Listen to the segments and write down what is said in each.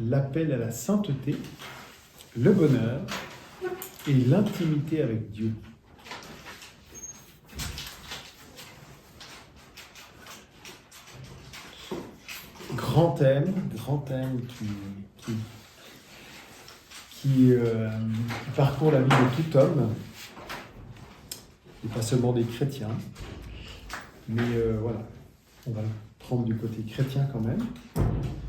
l'appel à la sainteté, le bonheur et l'intimité avec Dieu. Grand thème qui parcourt la vie de tout homme, et pas seulement des chrétiens, mais voilà, on va le prendre du côté chrétien quand même.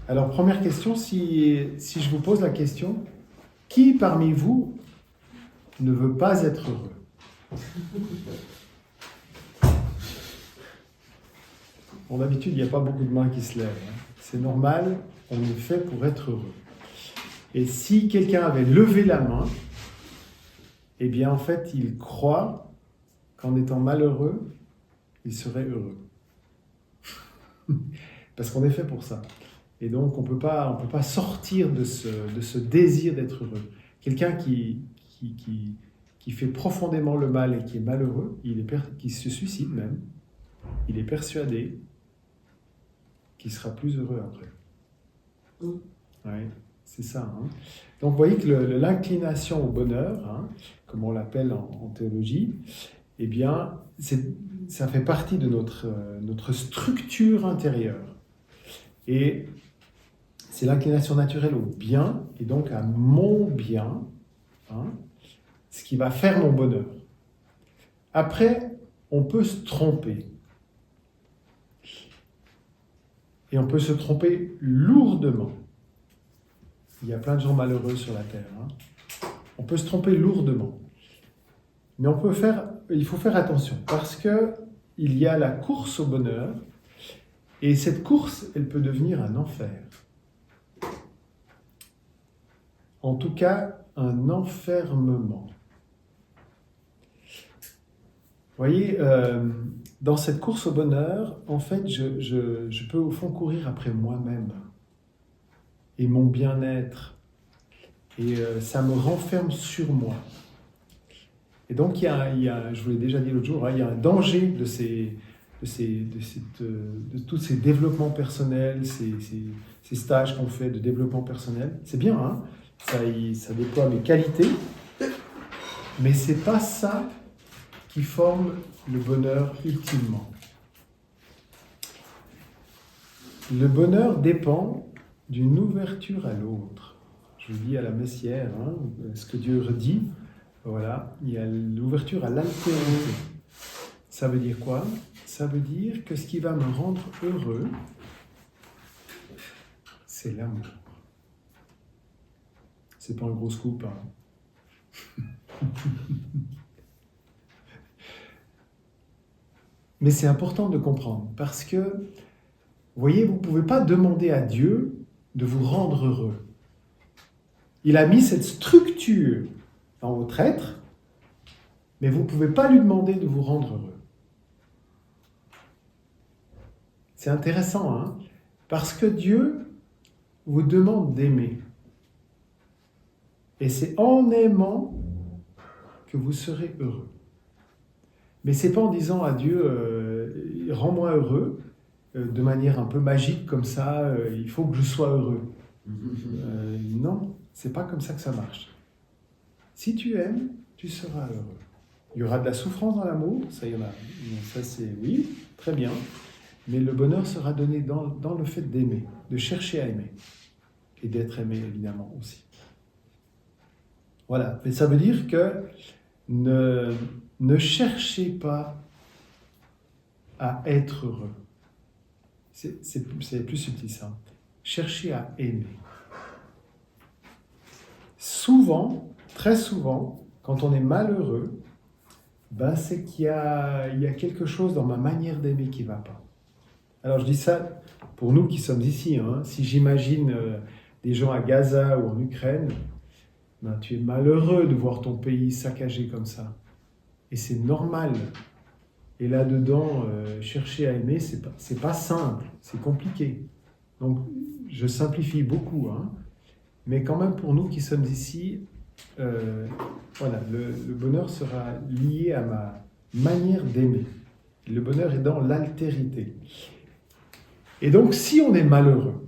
Alors, première question, si je vous pose la question, qui parmi vous ne veut pas être heureux ? Bon, d'habitude, il n'y a pas beaucoup de mains qui se lèvent. Hein. C'est normal, on est fait pour être heureux. Et si quelqu'un avait levé la main, eh bien, en fait, il croit qu'en étant malheureux, il serait heureux. Parce qu'on est fait pour ça. Et donc, on peut pas sortir de ce désir d'être heureux. Quelqu'un qui fait profondément le mal et qui est malheureux, qui se suicide même, il est persuadé qu'il sera plus heureux après. Ouais, c'est ça. Hein. Donc, vous voyez que l'inclination au bonheur, hein, comme on l'appelle en théologie, eh bien, ça fait partie de notre structure intérieure. Et c'est l'inclination naturelle au bien, et donc à mon bien, hein, ce qui va faire mon bonheur. Après, on peut se tromper. Et on peut se tromper lourdement. Il y a plein de gens malheureux sur la Terre. Hein. On peut se tromper lourdement. Mais il faut faire attention, parce qu'il y a la course au bonheur, et cette course, elle peut devenir un enfer. En tout cas, un enfermement. Vous voyez, dans cette course au bonheur, en fait, je peux au fond courir après moi-même et mon bien-être. Et ça me renferme sur moi. Et donc, il y a, je vous l'ai déjà dit l'autre jour, hein, il y a un danger de tous ces développements personnels, ces stages qu'on fait de développement personnel. C'est bien, hein, ça déploie mes qualités, mais c'est pas ça qui forme le bonheur ultimement. Le bonheur dépend d'une ouverture à l'autre. Je vous dis à la messière, hein, ce que Dieu redit, voilà, il y a l'ouverture à l'altérité. Ça veut dire quoi ? Ça veut dire que ce qui va me rendre heureux, c'est l'amour. C'est pas un gros scoop, hein. Mais c'est important de comprendre, parce que, vous voyez, vous ne pouvez pas demander à Dieu de vous rendre heureux. Il a mis cette structure dans votre être, mais vous ne pouvez pas lui demander de vous rendre heureux. C'est intéressant, hein, parce que Dieu vous demande d'aimer. Et c'est en aimant que vous serez heureux. Mais ce n'est pas en disant à Dieu, rends-moi heureux, de manière un peu magique comme ça, il faut que je sois heureux. Non, ce n'est pas comme ça que ça marche. Si tu aimes, tu seras heureux. Il y aura de la souffrance dans l'amour, ça y en a. Ça c'est oui, très bien. Mais le bonheur sera donné dans le fait d'aimer, de chercher à aimer. Et d'être aimé, évidemment, aussi. Voilà. Mais ça veut dire que ne cherchez pas à être heureux. C'est plus subtil, ça. Cherchez à aimer. Souvent, très souvent, quand on est malheureux, c'est qu'il y a quelque chose dans ma manière d'aimer qui ne va pas. Alors je dis ça pour nous qui sommes ici. Hein. Si j'imagine des gens à Gaza ou en Ukraine, tu es malheureux de voir ton pays saccagé comme ça. Et c'est normal. Et là-dedans, chercher à aimer, c'est pas simple, c'est compliqué. Donc je simplifie beaucoup. Hein. Mais quand même pour nous qui sommes ici, voilà, le bonheur sera lié à ma manière d'aimer. Le bonheur est dans l'altérité. Et donc, si on est malheureux,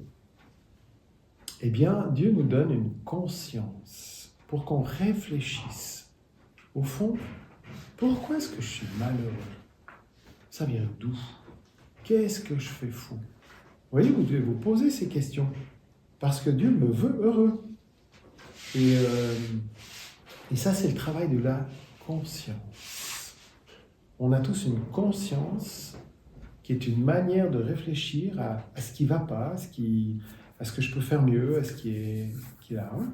eh bien, Dieu nous donne une conscience pour qu'on réfléchisse. Au fond, pourquoi est-ce que je suis malheureux? Ça vient d'où? Qu'est-ce que je fais fou? Vous voyez, vous devez vous poser ces questions. Parce que Dieu me veut heureux. Et ça, c'est le travail de la conscience. On a tous une conscience qui est une manière de réfléchir à ce qui ne va pas, à ce que je peux faire mieux, à ce qui est là. Hein.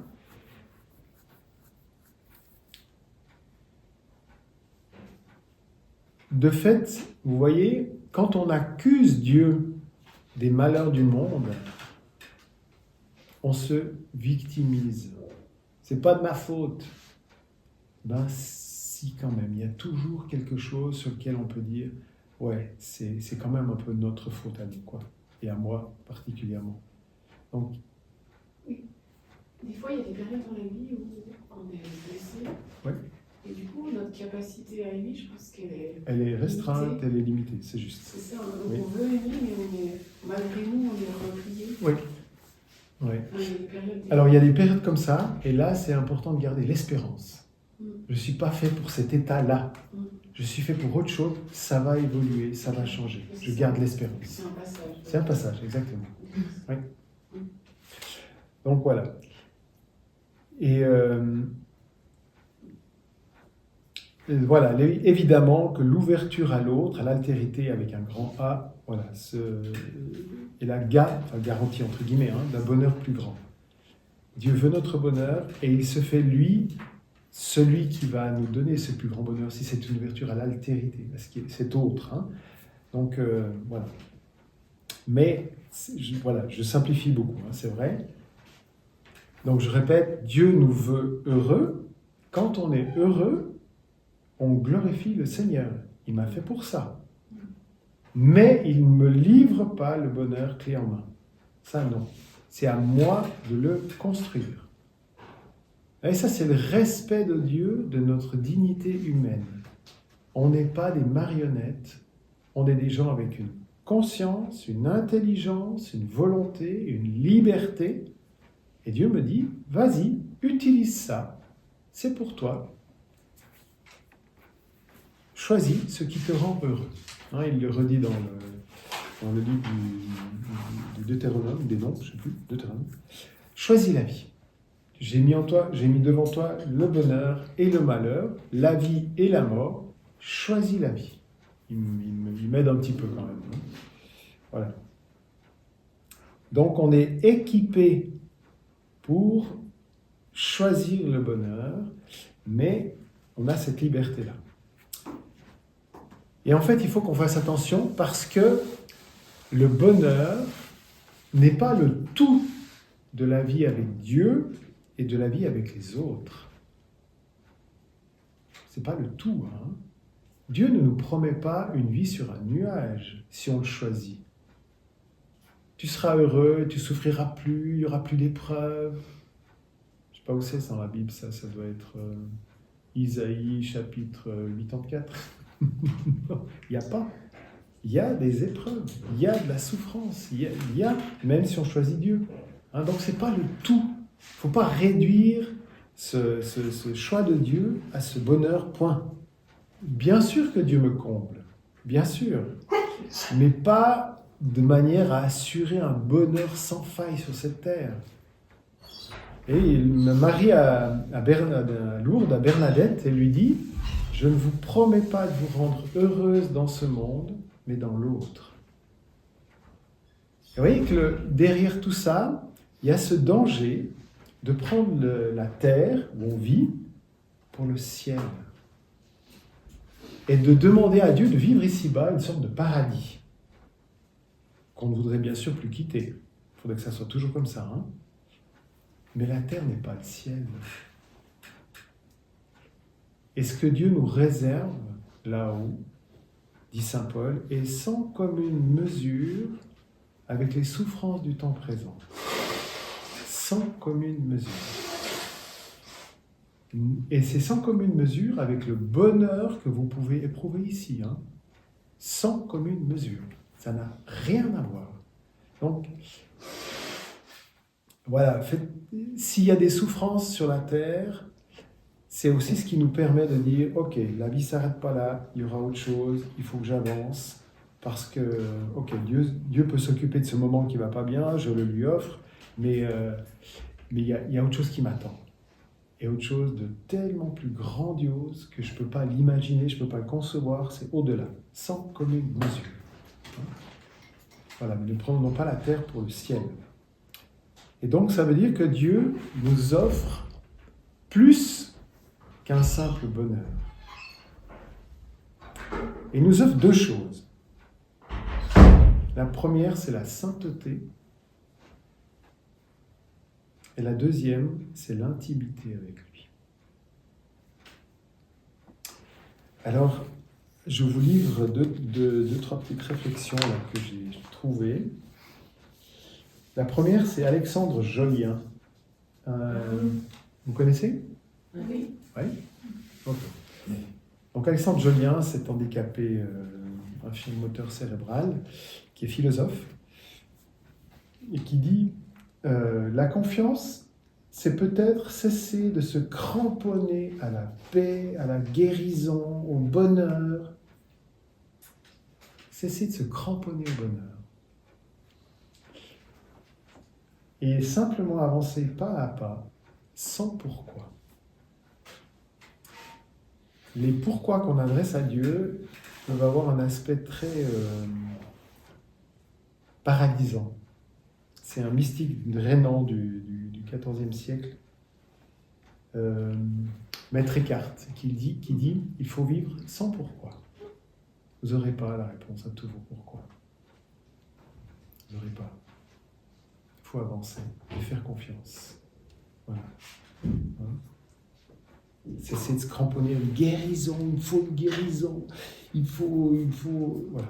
De fait, vous voyez, quand on accuse Dieu des malheurs du monde, on se victimise. C'est pas de ma faute. Ben si, quand même, il y a toujours quelque chose sur lequel on peut dire ouais, c'est quand même un peu notre faute à nous, quoi. Et à moi particulièrement. Donc, oui. Des fois, il y a des périodes dans la vie où on est blessé. Ouais. Et du coup, notre capacité à aimer, je pense qu'elle est... Elle est restreinte, limitée. elle est limitée, c'est juste. C'est ça, donc Oui. on veut aimer, mais malgré nous, on est replié. Oui. Ouais. Il y a des périodes... Alors, il y a des périodes comme ça, et là, c'est important de garder l'espérance. Mm. Je ne suis pas fait pour cet état-là. Mm. Je suis fait pour autre chose, ça va évoluer, ça va changer. Je garde l'espérance. C'est un passage. C'est un passage, exactement. Mm. Oui. Donc voilà. Et voilà, évidemment que l'ouverture à l'autre, à l'altérité avec un grand A, voilà, est la garantie entre guillemets d'un bonheur plus grand. Dieu veut notre bonheur et il se fait lui celui qui va nous donner ce plus grand bonheur si c'est une ouverture à l'altérité, c'est autre. Hein. Donc voilà. Mais je simplifie beaucoup, hein, c'est vrai. Donc je répète, Dieu nous veut heureux. Quand on est heureux, on glorifie le Seigneur. Il m'a fait pour ça. Mais il ne me livre pas le bonheur clé en main. Ça, non. C'est à moi de le construire. Et ça, c'est le respect de Dieu, de notre dignité humaine. On n'est pas des marionnettes. On est des gens avec une conscience, une intelligence, une volonté, une liberté. Et Dieu me dit, vas-y, utilise ça. C'est pour toi. Choisis ce qui te rend heureux. Hein, il le redit dans le livre du Deutéronome, des noms, je ne sais plus, Deutéronome. Choisis la vie. J'ai mis devant toi le bonheur et le malheur, la vie et la mort. Choisis la vie. Il m'aide un petit peu quand même. Hein. Voilà. Donc on est équipé pour choisir le bonheur, mais on a cette liberté-là. Et en fait, il faut qu'on fasse attention parce que le bonheur n'est pas le tout de la vie avec Dieu et de la vie avec les autres. C'est pas le tout. Hein. Dieu ne nous promet pas une vie sur un nuage si on le choisit. Tu seras heureux, tu souffriras plus, il n'y aura plus d'épreuves. Je ne sais pas où c'est dans la Bible, ça doit être Isaïe chapitre 84. Non, il n'y a pas. Il y a des épreuves, il y a de la souffrance, il y a même si on choisit Dieu. Hein, donc ce n'est pas le tout. Il ne faut pas réduire ce choix de Dieu à ce bonheur, point. Bien sûr que Dieu me comble, bien sûr, mais pas de manière à assurer un bonheur sans faille sur cette terre. Et il me marie à Lourdes, à Bernadette, et lui dit « Je ne vous promets pas de vous rendre heureuse dans ce monde, mais dans l'autre. » Vous voyez que derrière tout ça, il y a ce danger de prendre la terre où on vit pour le ciel. Et de demander à Dieu de vivre ici-bas une sorte de paradis qu'on ne voudrait bien sûr plus quitter. Il faudrait que ça soit toujours comme ça. Hein. Mais la terre n'est pas le ciel. Et ce que Dieu nous réserve là-haut, dit saint Paul, est sans commune mesure avec les souffrances du temps présent. Sans commune mesure. Et c'est sans commune mesure avec le bonheur que vous pouvez éprouver ici. Hein. Sans commune mesure. Ça n'a rien à voir. Donc, voilà, s'il y a des souffrances sur la terre, c'est aussi ce qui nous permet de dire, ok, la vie ne s'arrête pas là, il y aura autre chose, il faut que j'avance, parce que, ok, Dieu peut s'occuper de ce moment qui ne va pas bien, je le lui offre, mais il y a autre chose qui m'attend. Et autre chose de tellement plus grandiose que je ne peux pas l'imaginer, je ne peux pas le concevoir, c'est au-delà, sans commune mesure. Voilà, mais ne prenons pas la terre pour le ciel. Et donc ça veut dire que Dieu nous offre plus qu'un simple bonheur. Il nous offre deux choses. La première, c'est la sainteté. Et la deuxième, c'est l'intimité avec lui. Alors, je vous livre deux, trois petites réflexions là, que j'ai trouvées. La première, c'est Alexandre Jolien. Vous connaissez ? Oui. Oui. Ok. Donc Alexandre Jolien, c'est handicapé infirme moteur cérébral, qui est philosophe, et qui dit la confiance, c'est peut-être cesser de se cramponner à la paix, à la guérison, au bonheur. Cesser de se cramponner au bonheur. Et simplement avancer pas à pas, sans pourquoi. Les pourquoi qu'on adresse à Dieu peuvent avoir un aspect très paralysant. C'est un mystique rhénan du XIVe siècle, Maître Eckhart, qui dit il faut vivre sans pourquoi. Vous n'aurez pas la réponse à tous vos pourquoi. Vous n'aurez pas. Il faut avancer et faire confiance. Voilà. Cesser de se cramponner à une guérison, il faut une guérison, il faut, voilà.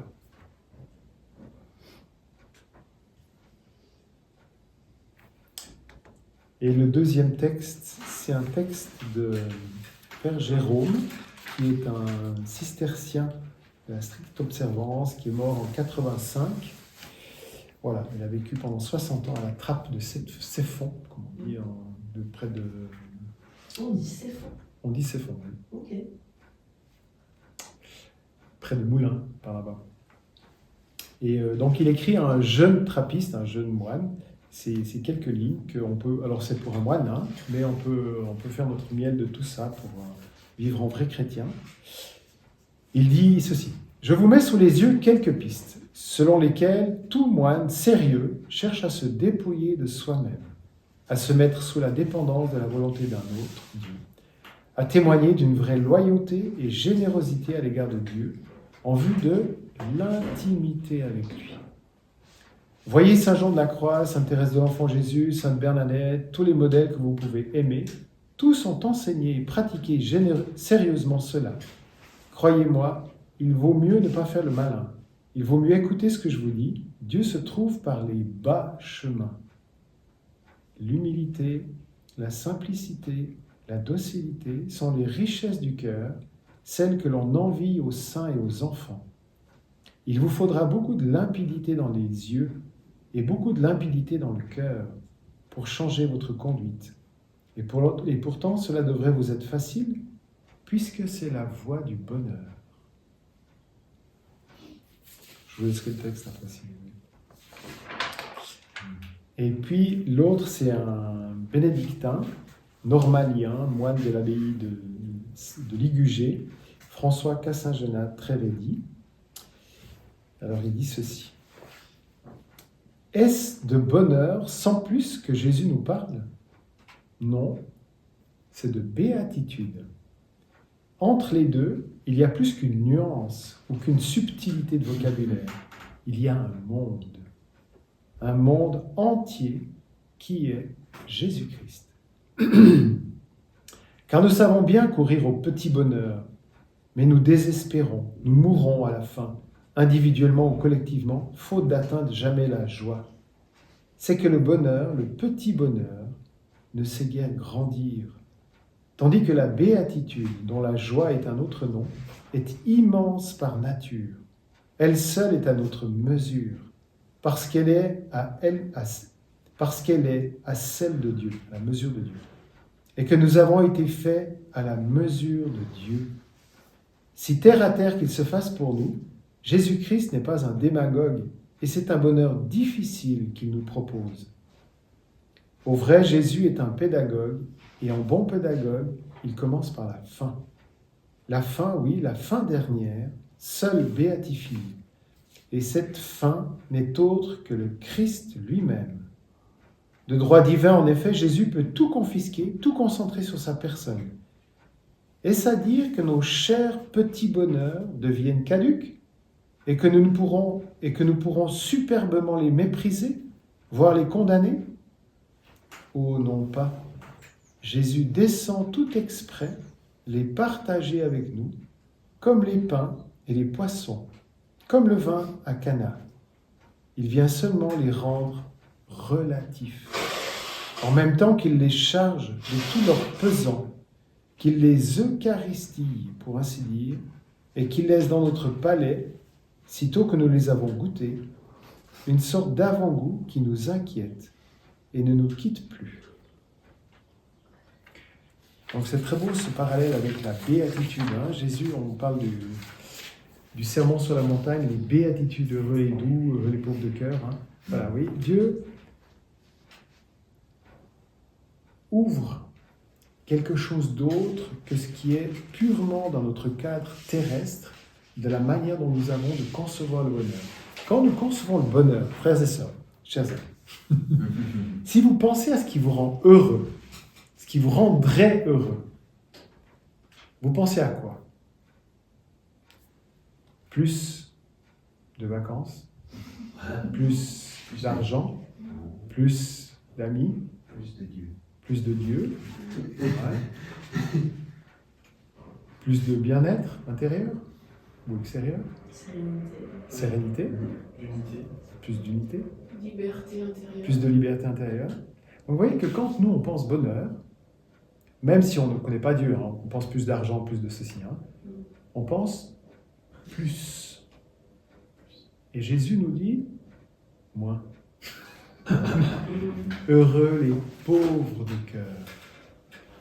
Et le deuxième texte, c'est un texte de Père Jérôme, qui est un cistercien de la stricte observance, qui est mort en 85. Voilà, il a vécu pendant 60 ans à la trappe de Céphon, comme on dit, de près de... On dit Céphon. On dit Céphon, oui. Ok. Près de Moulins, par là-bas. Et donc il écrit à un jeune trappiste, un jeune moine, c'est quelques lignes qu'on peut... Alors c'est pour un moine, hein, mais on peut faire notre miel de tout ça pour vivre en vrai chrétien. Il dit ceci. « Je vous mets sous les yeux quelques pistes, selon lesquelles tout moine sérieux cherche à se dépouiller de soi-même, à se mettre sous la dépendance de la volonté d'un autre, Dieu, à témoigner d'une vraie loyauté et générosité à l'égard de Dieu, en vue de l'intimité avec lui. Voyez Saint Jean de la Croix, Sainte Thérèse de l'Enfant Jésus, Sainte Bernadette, tous les modèles que vous pouvez aimer, tous ont enseigné et pratiqué sérieusement cela. Croyez-moi, il vaut mieux ne pas faire le malin. Il vaut mieux écouter ce que je vous dis. Dieu se trouve par les bas chemins. L'humilité, la simplicité, la docilité sont les richesses du cœur, celles que l'on envie aux saints et aux enfants. Il vous faudra beaucoup de limpidité dans les yeux et beaucoup de limpidité dans le cœur pour changer votre conduite. Et pourtant, cela devrait vous être facile, puisque c'est la voie du bonheur. Je vous laisserai le texte après si vous voulez. Et puis l'autre, c'est un bénédictin, normalien, moine de l'abbaye de Ligugé, François Cassingenat Trévédy. Alors il dit ceci. Est-ce de bonheur sans plus que Jésus nous parle ? Non, c'est de béatitude. Entre les deux, il y a plus qu'une nuance ou qu'une subtilité de vocabulaire. Il y a un monde entier qui est Jésus-Christ. Car nous savons bien courir au petit bonheur, mais nous désespérons, nous mourrons à la fin, individuellement ou collectivement, faute d'atteindre jamais la joie. C'est que le bonheur, le petit bonheur, ne sait guère grandir, tandis que la béatitude, dont la joie est un autre nom, est immense par nature. Elle seule est à notre mesure, parce qu'elle est parce qu'elle est à celle de Dieu, à la mesure de Dieu. Et que nous avons été faits à la mesure de Dieu. Si terre à terre qu'il se fasse pour nous, Jésus-Christ n'est pas un démagogue, et c'est un bonheur difficile qu'il nous propose. Au vrai, Jésus est un pédagogue, et en bon pédagogue, il commence par la fin. La fin, oui, la fin dernière, seule béatifie. Et cette fin n'est autre que le Christ lui-même. De droit divin, en effet, Jésus peut tout confisquer, tout concentrer sur sa personne. Est-ce à dire que nos chers petits bonheurs deviennent caducs et que nous pourrons superbement les mépriser, voire les condamner? Oh non pas. Jésus descend tout exprès les partager avec nous, comme les pains et les poissons, comme le vin à Cana. Il vient seulement les rendre relatifs, en même temps qu'il les charge de tout leur pesant, qu'il les eucharistille, pour ainsi dire, et qu'il laisse dans notre palais, sitôt que nous les avons goûtés, une sorte d'avant-goût qui nous inquiète et ne nous quitte plus. Donc c'est très beau ce parallèle avec la béatitude. Jésus, on parle du sermon sur la montagne, les béatitudes, heureux et doux, heureux les pauvres de cœur. Voilà, oui. Dieu ouvre quelque chose d'autre que ce qui est purement dans notre cadre terrestre, de la manière dont nous avons de concevoir le bonheur. Quand nous concevons le bonheur, frères et sœurs, chers amis, si vous pensez à ce qui vous rend heureux, ce qui vous rendrait heureux, vous pensez à quoi? Plus de vacances, plus d'argent, plus d'amis, plus de Dieu, ouais. Plus de bien-être intérieur ou extérieur, sérénité, plus d'unité, liberté intérieure, plus de liberté intérieure. Donc vous voyez que quand nous on pense bonheur, même si on ne connaît pas Dieu, on pense plus d'argent, plus de ceci, on pense plus. Et Jésus nous dit moins. Heureux les pauvres de cœur,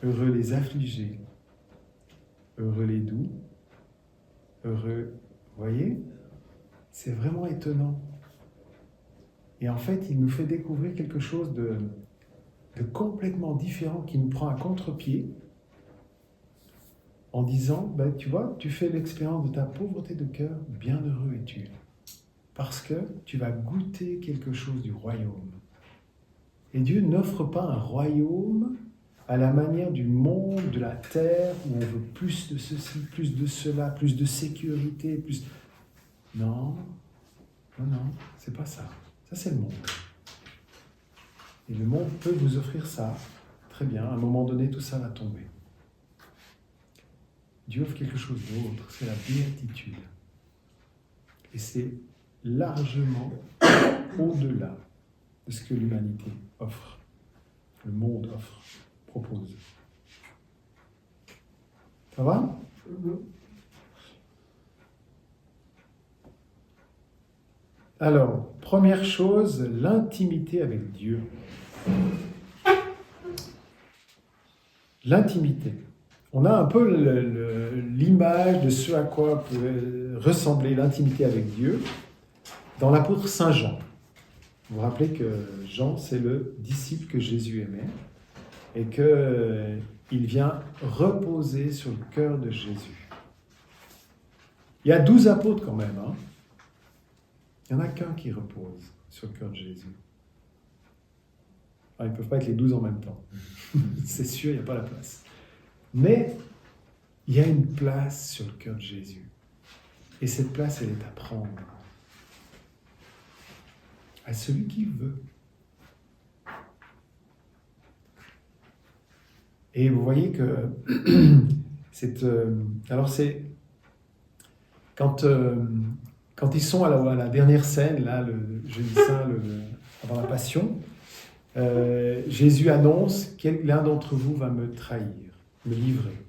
heureux les affligés, heureux les doux, heureux. Vous voyez, c'est vraiment étonnant. Et en fait, il nous fait découvrir quelque chose de complètement différent qui nous prend à contre-pied en disant, tu vois, tu fais l'expérience de ta pauvreté de cœur, bienheureux es-tu, parce que tu vas goûter quelque chose du royaume. Et Dieu n'offre pas un royaume à la manière du monde, de la terre, où on veut plus de ceci, plus de cela, plus de sécurité, plus... Non, c'est pas ça. Ça, c'est le monde. Et le monde peut vous offrir ça. Très bien, à un moment donné, tout ça va tomber. Dieu offre quelque chose d'autre, c'est la béatitude. Et c'est largement au-delà de ce que l'humanité offre, le monde offre, propose. Ça va ? Alors, première chose, l'intimité avec Dieu. L'intimité. On a un peu l'image de ce à quoi peut ressembler l'intimité avec Dieu dans l'apôtre Saint Jean. Vous vous rappelez que Jean, c'est le disciple que Jésus aimait et qu'il vient reposer sur le cœur de Jésus. Il y a 12 apôtres quand même. Il n'y en a qu'un qui repose sur le cœur de Jésus. Alors, ils ne peuvent pas être les 12 en même temps. C'est sûr, il n'y a pas la place. Mais il y a une place sur le cœur de Jésus. Et cette place, elle est à prendre. À celui qui veut. Et vous voyez que alors c'est quand ils sont à la dernière scène, là, le jeudi saint, avant la Passion, Jésus annonce que l'un d'entre vous va me trahir, me livrer.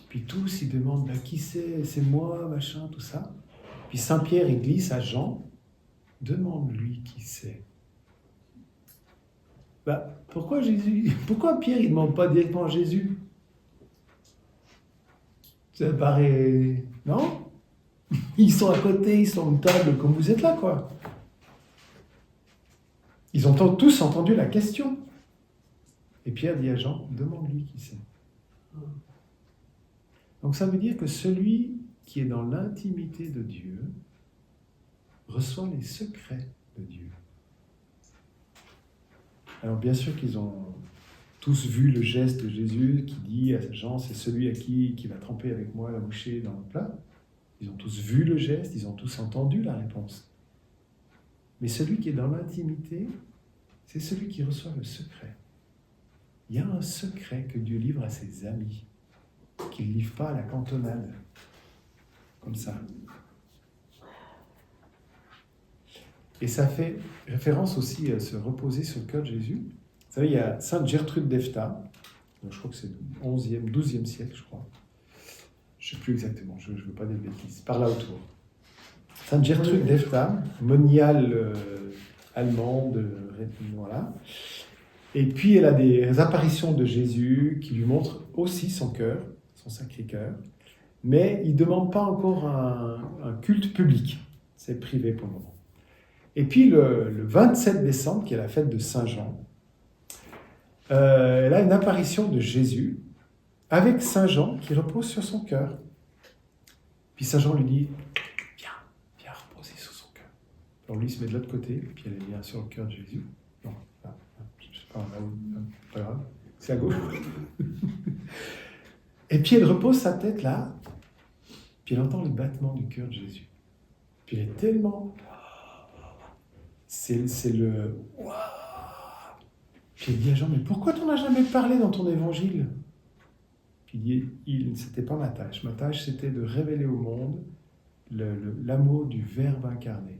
Puis tous ils demandent qui c'est, c'est moi, machin, tout ça. Puis Saint Pierre il glisse à Jean, demande-lui qui c'est. Pourquoi Pierre il ne demande pas directement à Jésus? Ça paraît... Non? Ils sont à côté, ils sont à une table comme vous êtes là, quoi. Ils ont tous entendu la question. Et Pierre dit à Jean, demande-lui qui c'est. Donc ça veut dire que celui qui est dans l'intimité de Dieu reçoit les secrets de Dieu. Alors bien sûr qu'ils ont tous vu le geste de Jésus qui dit à Jean, c'est celui à qui va tremper avec moi la bouchée dans le plat. Ils ont tous vu le geste, ils ont tous entendu la réponse. Mais celui qui est dans l'intimité, c'est celui qui reçoit le secret. Il y a un secret que Dieu livre à ses amis, qu'il ne livre pas à la cantonade, comme ça. Et ça fait référence aussi à se reposer sur le cœur de Jésus. Vous savez, il y a Sainte Gertrude d'Efta, je crois que c'est du 11e, 12e siècle, je crois. Je ne sais plus exactement, je ne veux pas dire de bêtises, par là autour. Sainte Gertrude d'Efta, moniale allemande, voilà. Et puis elle a des apparitions de Jésus qui lui montrent aussi son cœur, son sacré cœur, mais il ne demande pas encore un culte public, c'est privé pour le moment. Et puis le 27 décembre, qui est la fête de Saint Jean, elle a une apparition de Jésus avec Saint Jean qui repose sur son cœur. Puis Saint Jean lui dit, viens reposer sur son cœur. Alors lui il se met de l'autre côté, puis elle est bien sur le cœur de Jésus. Non, là, je sais pas, là, pas grave, c'est à gauche. Et puis elle repose sa tête là, puis elle entend les battements du cœur de Jésus. Puis elle est tellement... C'est le... Puis elle dit à Jean, mais pourquoi tu n'en as jamais parlé dans ton évangile? Puis il dit, c'était pas ma tâche. Ma tâche, c'était de révéler au monde l'amour du Verbe incarné.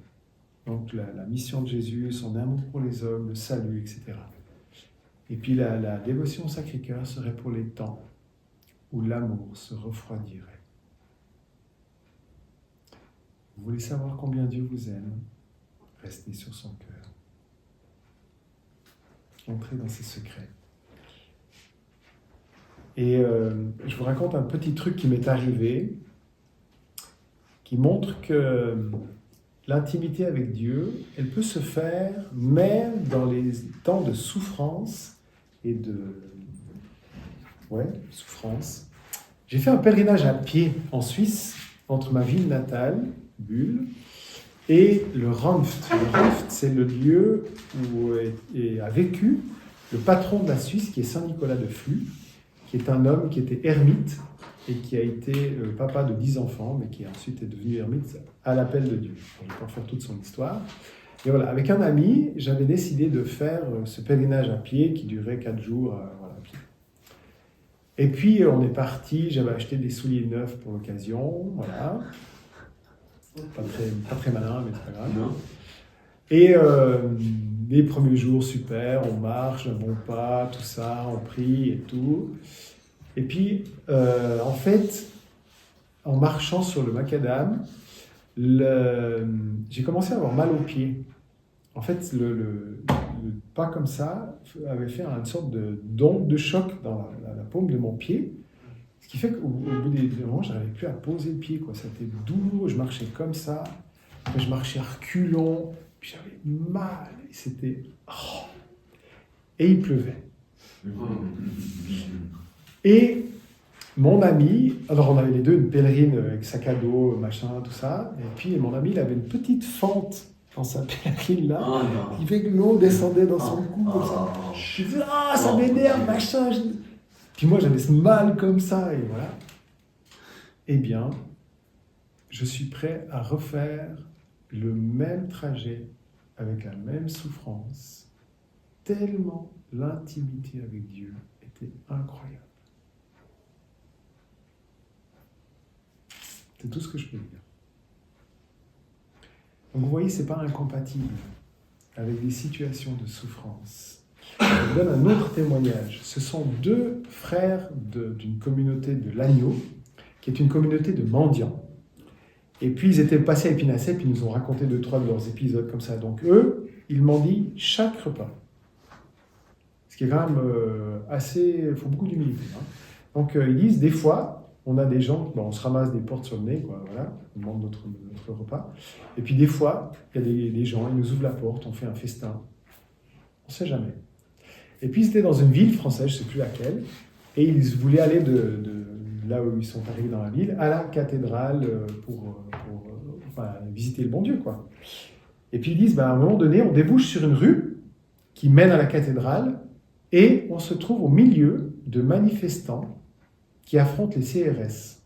Donc la mission de Jésus, son amour pour les hommes, le salut, etc. Et puis la dévotion au Sacré-Cœur serait pour les temps où l'amour se refroidirait. Vous voulez savoir combien Dieu vous aime? Restez sur son cœur. Entrez dans ses secrets. Et je vous raconte un petit truc qui m'est arrivé, qui montre que l'intimité avec Dieu, elle peut se faire même dans les temps de souffrance et de... souffrance. J'ai fait un pèlerinage à pied en Suisse, entre ma ville natale, Bulle, et le Ranft. Le Ranft, c'est le lieu où a vécu le patron de la Suisse, qui est Saint Nicolas de Flux, qui est un homme qui était ermite et qui a été papa de 10 enfants, mais qui ensuite est devenu ermite à l'appel de Dieu. Je ne vais pas faire toute son histoire. Et voilà, avec un ami, j'avais décidé de faire ce pèlerinage à pied qui durait 4 jours. Voilà, à pied. Et puis on est parti, j'avais acheté des souliers neufs pour l'occasion, voilà. Pas très malin, mais c'est pas grave. Non. Et les premiers jours, super, on marche, un bon pas, tout ça, on prie et tout. Et puis, en fait, en marchant sur le macadam, j'ai commencé à avoir mal aux pieds. En fait, le pas comme ça avait fait une sorte d'onde de choc dans la paume de mon pied. Ce qui fait qu'au bout des moments, je n'arrivais plus à poser le pied, quoi. C'était douloureux, je marchais comme ça, après, je marchais à reculons, puis j'avais mal, et c'était... Oh. Et il pleuvait. Et mon ami, alors on avait les deux une pèlerine avec sac à dos, machin, tout ça, et puis mon ami, il avait une petite fente dans sa pèlerine là, qui fait que l'eau descendait dans son cou, comme ça. Je disais, ça m'énerve, machin. Puis moi, j'avais ce mal comme ça, et voilà. Eh bien, je suis prêt à refaire le même trajet avec la même souffrance, tellement l'intimité avec Dieu était incroyable. C'est tout ce que je peux dire. Donc vous voyez, ce n'est pas incompatible avec des situations de souffrance. Je vous donne un autre témoignage. Ce sont deux frères d'une communauté de l'Agneau, qui est une communauté de mendiants. Et puis ils étaient passés à Épinasset, puis ils nous ont raconté 2-3 de leurs épisodes comme ça. Donc eux, ils mendient chaque repas. Ce qui est quand même assez... Il faut beaucoup d'humilité. Hein. Donc, ils disent, des fois, on a des gens, on se ramasse des portes sur le nez, quoi, voilà, on demande notre repas. Et puis, des fois, il y a des gens, ils nous ouvrent la porte, on fait un festin. On ne sait jamais. Et puis, ils étaient dans une ville française, je ne sais plus laquelle, et ils voulaient aller de là où ils sont arrivés dans la ville, à la cathédrale pour visiter le bon Dieu, quoi. Et puis, ils disent, à un moment donné, on débouche sur une rue qui mène à la cathédrale, et on se trouve au milieu de manifestants qui affrontent les CRS.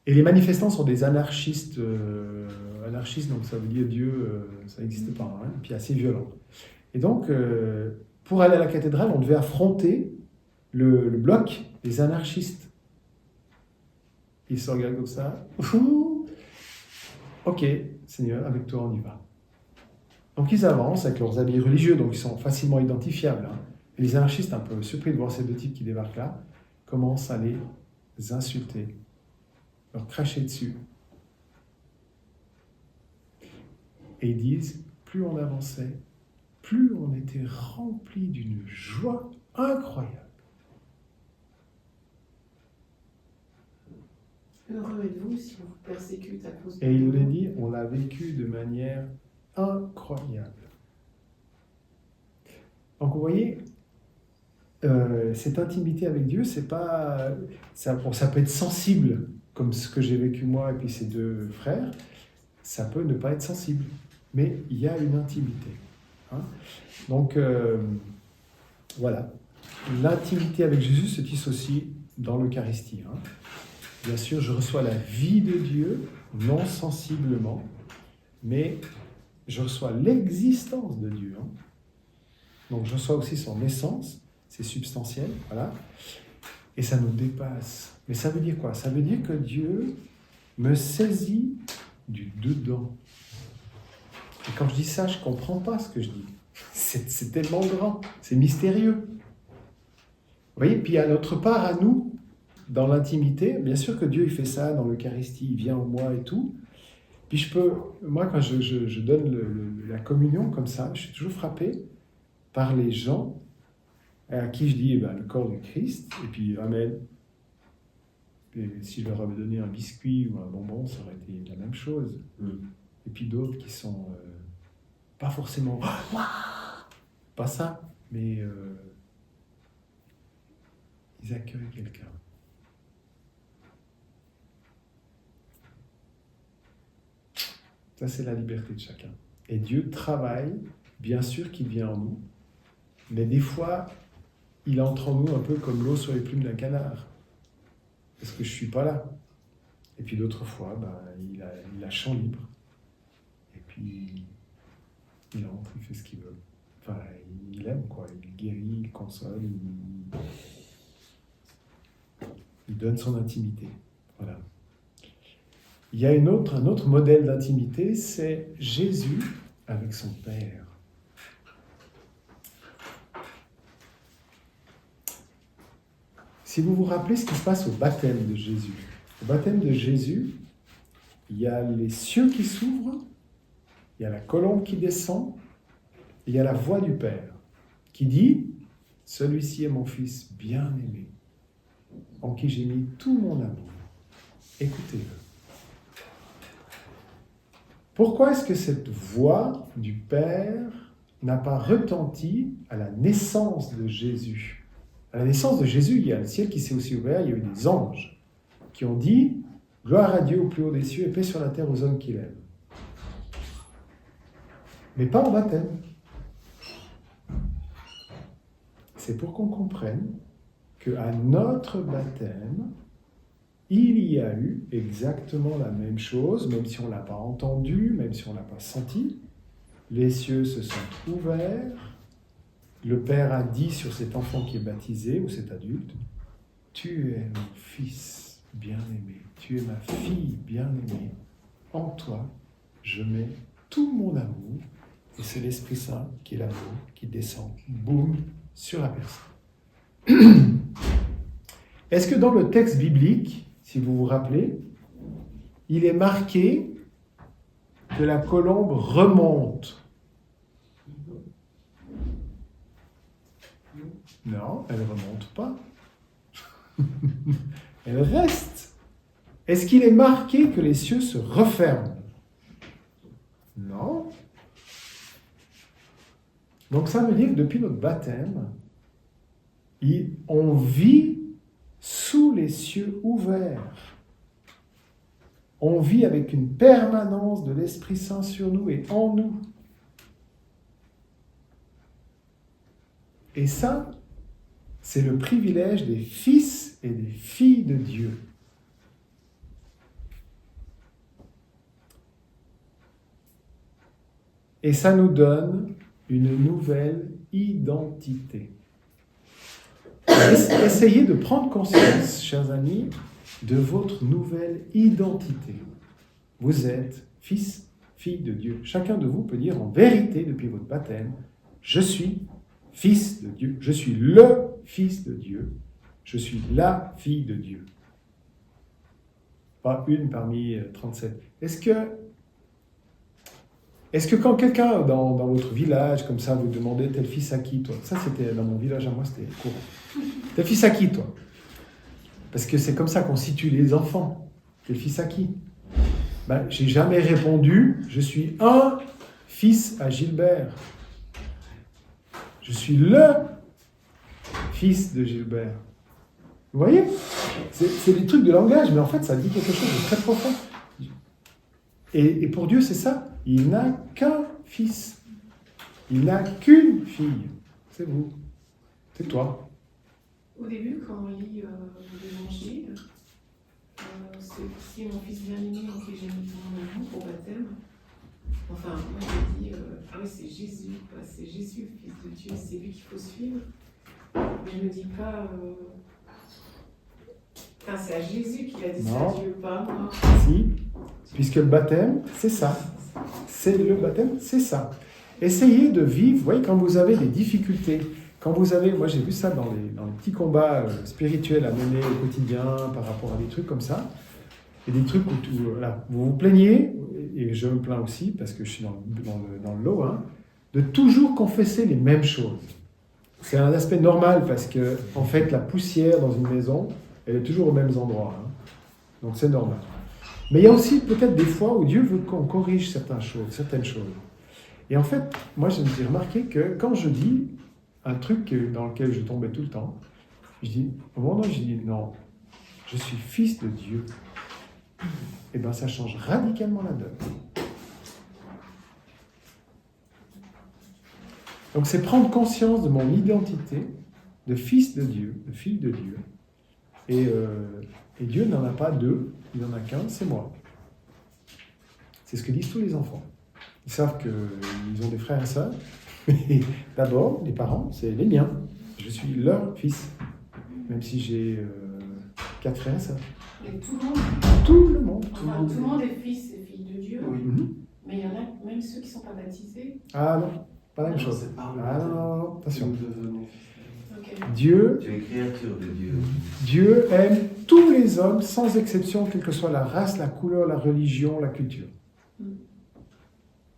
Et les manifestants sont des anarchistes, donc ça veut dire Dieu, ça n'existe pas, hein, et puis assez violents. Et donc, pour aller à la cathédrale, on devait affronter le bloc des anarchistes. Ils se regardent comme ça. Ok, Seigneur, avec toi on y va. Donc ils avancent avec leurs habits religieux, donc ils sont facilement identifiables. Hein. Et les anarchistes, un peu surpris de voir ces deux types qui débarquent là, commencent à les insulter, leur cracher dessus. Et ils disent, plus on avançait, plus on était rempli d'une joie incroyable. Heureux êtes-vous si on vous persécute à cause de Et il nous dit, on l'a vécu de manière incroyable. Donc vous voyez, cette intimité avec Dieu, c'est pas, ça peut être sensible, comme ce que j'ai vécu moi et puis ces deux frères, ça peut ne pas être sensible, mais il y a une intimité. Hein. Donc voilà, l'intimité avec Jésus se tisse aussi dans l'Eucharistie. Hein. Bien sûr, je reçois la vie de Dieu, non sensiblement, mais je reçois l'existence de Dieu. Hein. Donc je reçois aussi son essence, c'est substantiel, voilà. Et ça nous dépasse. Mais ça veut dire quoi? Ça veut dire que Dieu me saisit du dedans. Et quand je dis ça, je ne comprends pas ce que je dis. C'est tellement grand, c'est mystérieux. Vous voyez, puis à notre part, à nous, dans l'intimité, bien sûr que Dieu il fait ça dans l'Eucharistie, il vient en moi et tout. Puis moi quand je donne la communion comme ça, je suis toujours frappé par les gens à qui je dis le corps du Christ, et puis Amen. Et si je leur avais donné un biscuit ou un bonbon, ça aurait été la même chose. Et puis d'autres qui sont pas forcément pas ça, mais ils accueillent quelqu'un. Ça, c'est la liberté de chacun. Et Dieu travaille, bien sûr qu'il vient en nous, mais des fois, il entre en nous un peu comme l'eau sur les plumes d'un canard, parce que je ne suis pas là. Et puis d'autres fois, il a champ libre. Et puis, il entre, il fait ce qu'il veut. Enfin, il aime, quoi. Il guérit, il console, il donne son intimité. Voilà. Il y a un autre modèle d'intimité, c'est Jésus avec son Père. Si vous vous rappelez ce qui se passe au baptême de Jésus. Au baptême de Jésus, il y a les cieux qui s'ouvrent, il y a la colombe qui descend, il y a la voix du Père qui dit « Celui-ci est mon Fils bien-aimé, en qui j'ai mis tout mon amour. Écoutez-le. » Pourquoi est-ce que cette voix du Père n'a pas retenti à la naissance de Jésus? À la naissance de Jésus, il y a le ciel qui s'est aussi ouvert, il y a eu des anges qui ont dit « Gloire à Dieu au plus haut des cieux et paix sur la terre aux hommes qu'il aime. » Mais pas au baptême. C'est pour qu'on comprenne qu'à notre baptême, il y a eu exactement la même chose, même si on ne l'a pas entendu, même si on ne l'a pas senti. Les cieux se sont ouverts. Le Père a dit sur cet enfant qui est baptisé, ou cet adulte, « Tu es mon fils bien-aimé, tu es ma fille bien-aimée. En toi, je mets tout mon amour. » Et c'est l'Esprit Saint qui est l'amour, qui descend, boum, sur la personne. Est-ce que dans le texte biblique, si vous vous rappelez, il est marqué que la colombe remonte? Non, elle ne remonte pas. Elle reste. Est-ce qu'il est marqué que les cieux se referment? Non. Donc ça veut dire que depuis notre baptême, on vit sous les cieux ouverts. On vit avec une permanence de l'Esprit Saint sur nous et en nous. Et ça, c'est le privilège des fils et des filles de Dieu. Et ça nous donne une nouvelle identité. Essayez de prendre conscience, chers amis, de votre nouvelle identité. Vous êtes fils, fille de Dieu. Chacun de vous peut dire en vérité depuis votre baptême, je suis fils de Dieu, je suis le fils de Dieu, je suis la fille de Dieu. Pas une parmi 37. Est-ce que quand quelqu'un dans votre village, comme ça, vous demandez tel fils à qui, toi? Ça, c'était dans mon village à moi, c'était courant. Tel fils à qui, toi? Parce que c'est comme ça qu'on situe les enfants. Tel fils à qui? Ben, j'ai jamais répondu, je suis un fils à Gilbert. Je suis le fils de Gilbert. Vous voyez? C'est des trucs de langage, mais en fait, ça dit quelque chose de très profond. Et pour Dieu, c'est ça. Il n'a qu'un fils. Il n'a qu'une fille. C'est vous. C'est toi. Au début, quand on lit l'Évangile, c'est si mon fils bien-aimé en qui j'ai mis mon amour au baptême. Enfin, moi j'ai dit, ah oui, c'est Jésus, quoi. C'est Jésus, le Fils de Dieu, c'est lui qu'il faut suivre. Mais je ne me dis pas, c'est à Jésus qu'il a dit ça à Dieu, pas à moi. Si, puisque le baptême, c'est ça. C'est le baptême, c'est ça. Essayez de vivre, vous voyez, quand vous avez des difficultés, quand vous avez, moi j'ai vu ça dans les petits combats spirituels à mener au quotidien par rapport à des trucs comme ça, et des trucs où voilà, vous vous plaignez, et je me plains aussi parce que je suis dans le lot, hein, de toujours confesser les mêmes choses. C'est un aspect normal parce que, en fait, la poussière dans une maison, elle est toujours aux mêmes endroits. Hein. Donc c'est normal. Mais il y a aussi peut-être des fois où Dieu veut qu'on corrige certaines choses. Et en fait, moi j'ai remarqué que quand je dis un truc dans lequel je tombais tout le temps, je dis, au moment où je dis non, je suis fils de Dieu, et bien ça change radicalement la donne. Donc c'est prendre conscience de mon identité de fils de Dieu, de fille de Dieu. Et Dieu n'en a pas deux, il n'en a qu'un, c'est moi. C'est ce que disent tous les enfants. Ils savent qu'ils ont des frères et sœurs, mais d'abord, les parents, c'est les miens. Je suis leur fils, même si j'ai 4 frères et sœurs. Et tout le monde. Tout le monde. Tout le monde est fils et fille de Dieu. Oui. Mais il y en a même ceux qui ne sont pas baptisés. Ah non, pas la même chose. Ah non, attention. Okay. Dieu, tu es créature de Dieu. Dieu aime tous les hommes, sans exception, quelle que soit la race, la couleur, la religion, la culture.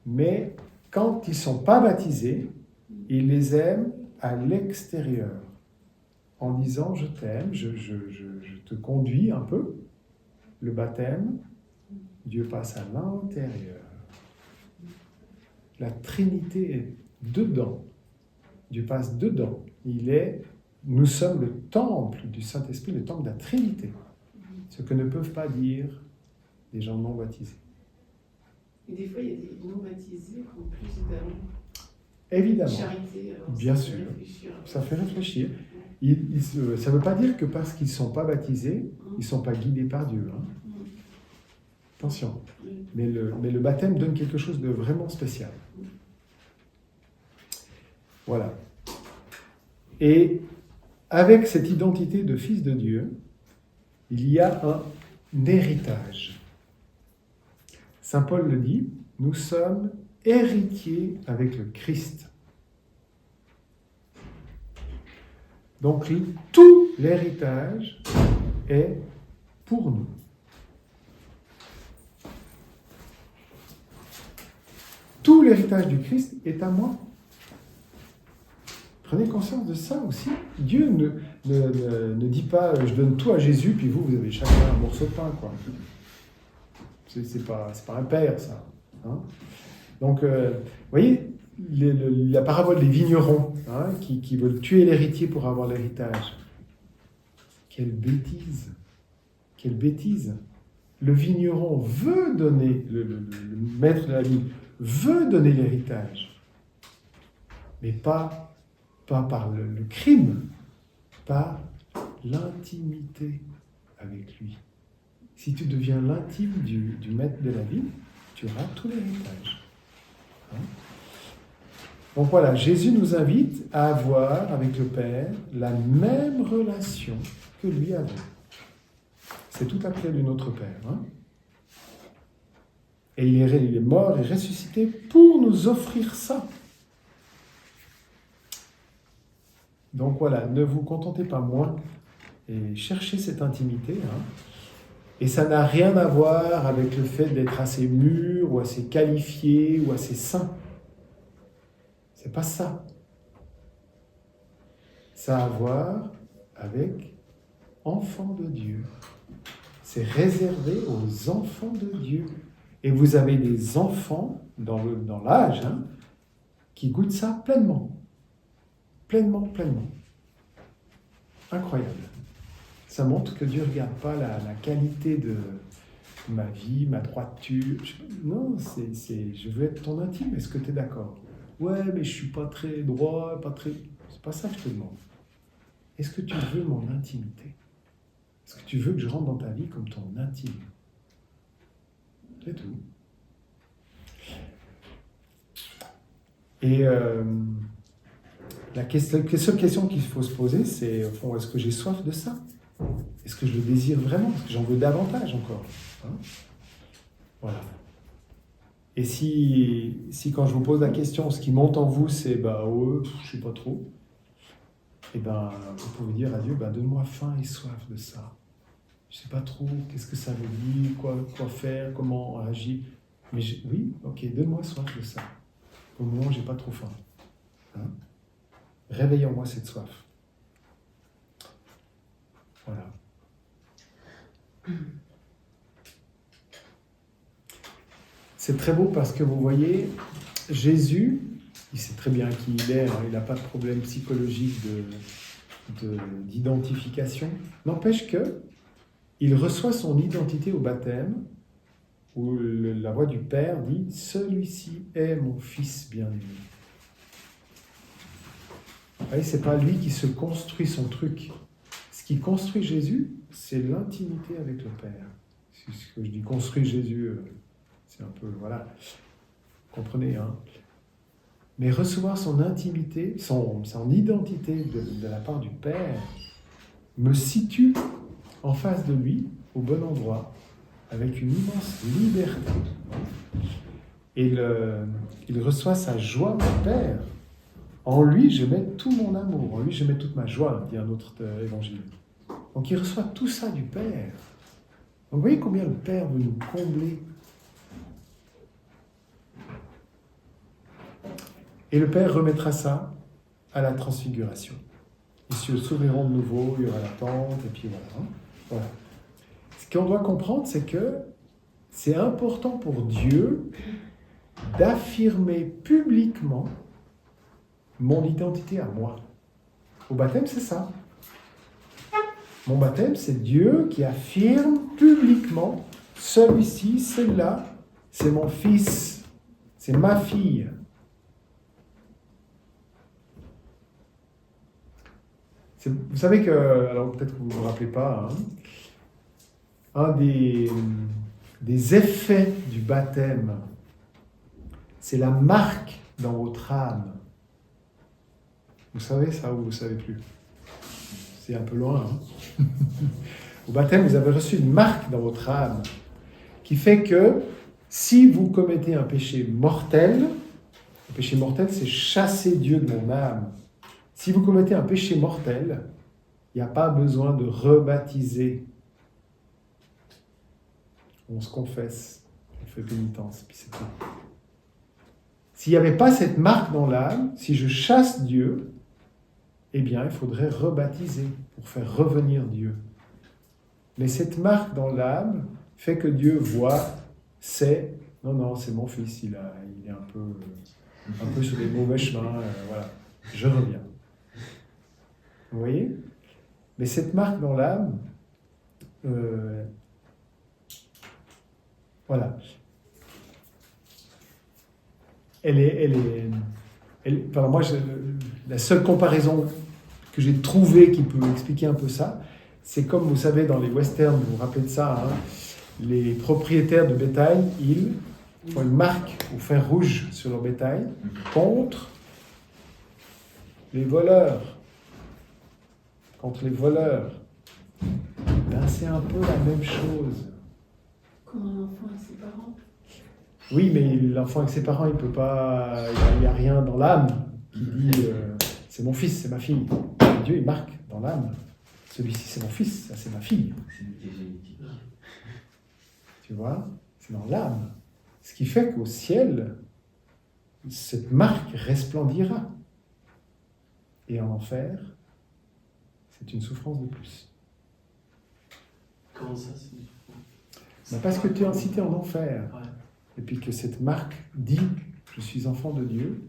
Mais quand ils ne sont pas baptisés, il les aime à l'extérieur, en disant « je t'aime, je te conduis un peu ». Le baptême, Dieu passe à l'intérieur. La Trinité est dedans. Dieu passe dedans. Nous sommes le temple du Saint-Esprit, le temple de la Trinité. Ce que ne peuvent pas dire les gens non baptisés. Et des fois, il y a des non baptisés qui ont plus d'amour. Évidemment. Charité, alors, bien sûr. Ça fait réfléchir. Ça ne veut pas dire que parce qu'ils ne sont pas baptisés, ils ne sont pas guidés par Dieu. Hein. Attention. Mais le baptême donne quelque chose de vraiment spécial. Voilà. Et avec cette identité de fils de Dieu, il y a un héritage. Saint Paul le dit, nous sommes héritiers avec le Christ. Donc tout l'héritage est pour nous. Tout l'héritage du Christ est à moi. Prenez conscience de ça aussi. Dieu ne dit pas je donne tout à Jésus, puis vous avez chacun un morceau de pain, quoi. C'est pas un père, ça. Hein. Donc, vous voyez, la parabole des vignerons, hein, qui veulent tuer l'héritier pour avoir l'héritage. Quelle bêtise! Quelle bêtise! Le vigneron veut donner, le maître de la vigne veut donner l'héritage, mais pas par le crime, par l'intimité avec lui. Si tu deviens l'intime du maître de la vigne, tu auras tout l'héritage. Hein? Donc voilà, Jésus nous invite à avoir avec le Père la même relation que lui avait. C'est tout appelé du Notre Père. Hein? Et il est mort et ressuscité pour nous offrir ça. Donc voilà, ne vous contentez pas moins et cherchez cette intimité. Hein? Et ça n'a rien à voir avec le fait d'être assez mûr ou assez qualifié ou assez saint. C'est pas ça. Ça a à voir avec enfant de Dieu. C'est réservé aux enfants de Dieu. Et vous avez des enfants dans l'âge qui goûtent ça pleinement. Pleinement. Incroyable. Ça montre que Dieu ne regarde pas la qualité de ma vie, ma droiture. Non, je veux être ton intime. Est-ce que tu es d'accord? Ouais, mais je ne suis pas très droit, pas très... C'est pas ça que je te demande. Est-ce que tu veux mon intimité? Est-ce que tu veux que je rentre dans ta vie comme ton intime? C'est tout. Et la seule question qu'il faut se poser, c'est, au fond, est-ce que j'ai soif de ça? Est-ce que je le désire vraiment? Est-ce que j'en veux davantage encore? Hein? Voilà. Et si quand je vous pose la question, ce qui monte en vous, c'est je sais pas trop, et vous pouvez dire à Dieu, donne-moi faim et soif de ça. Je sais pas trop, qu'est-ce que ça veut dire, quoi faire, comment agir. Mais oui, ok, donne-moi soif de ça. Au moment où j'ai pas trop faim. Hein? Réveille en moi cette soif. Voilà. C'est très beau parce que vous voyez, Jésus, il sait très bien qui il est, il n'a pas de problème psychologique d'identification. N'empêche que il reçoit son identité au baptême, où la voix du Père dit « Celui-ci est mon Fils bien-aimé ». Vous voyez, ce n'est pas lui qui se construit son truc. Ce qui construit Jésus, c'est l'intimité avec le Père. C'est ce que je dis, construire Jésus, c'est un peu, voilà, comprenez, hein. Mais recevoir son intimité, son identité de la part du Père, me situe en face de lui, au bon endroit, avec une immense liberté. Et il reçoit sa joie du Père. En lui, je mets tout mon amour, en lui, je mets toute ma joie, dit un autre évangile. Donc il reçoit tout ça du Père. Donc vous voyez combien le Père veut nous combler. Et le Père remettra ça à la transfiguration. Les cieux s'ouvriront de nouveau, il y aura la tente, et puis voilà. Voilà. Ce qu'on doit comprendre, c'est que c'est important pour Dieu d'affirmer publiquement mon identité à moi. Au baptême, c'est ça. Mon baptême, c'est Dieu qui affirme publiquement celui-ci, celle-là, c'est mon fils, c'est ma fille. Vous savez que, alors peut-être que vous ne vous rappelez pas, un des effets du baptême, c'est la marque dans votre âme. Vous savez ça ou vous ne savez plus? C'est un peu loin. Au baptême, vous avez reçu une marque dans votre âme qui fait que si vous commettez un péché mortel, le péché mortel, c'est chasser Dieu de mon âme. Si vous commettez un péché mortel, il n'y a pas besoin de rebaptiser. On se confesse, on fait pénitence, puis c'est tout. S'il n'y avait pas cette marque dans l'âme, si je chasse Dieu, eh bien, il faudrait rebaptiser pour faire revenir Dieu. Mais cette marque dans l'âme fait que Dieu voit, sait, non, c'est mon fils, il est un peu sur les mauvais chemins, voilà, je reviens. Vous voyez? Mais cette marque dans l'âme, voilà, enfin, moi, la seule comparaison que j'ai trouvée qui peut expliquer un peu ça, c'est comme vous savez dans les westerns, vous vous rappelez de ça, hein, les propriétaires de bétail, ils font une marque au fer rouge sur leur bétail contre les voleurs. Contre les voleurs. Ben, c'est un peu la même chose. Comme un enfant avec ses parents. Oui, mais l'enfant avec ses parents, il peut pas. Il n'y a rien dans l'âme qui dit c'est mon fils, c'est ma fille. Dieu, il marque dans l'âme. Celui-ci, c'est mon fils, ça, c'est ma fille. Tu vois? C'est dans l'âme. Ce qui fait qu'au ciel, cette marque resplendira. Et en enfer, c'est une souffrance de plus. Comment ça, c'est une souffrance? Ben parce que tu es incité en enfer. Ouais. Et puis que cette marque dit « Je suis enfant de Dieu »,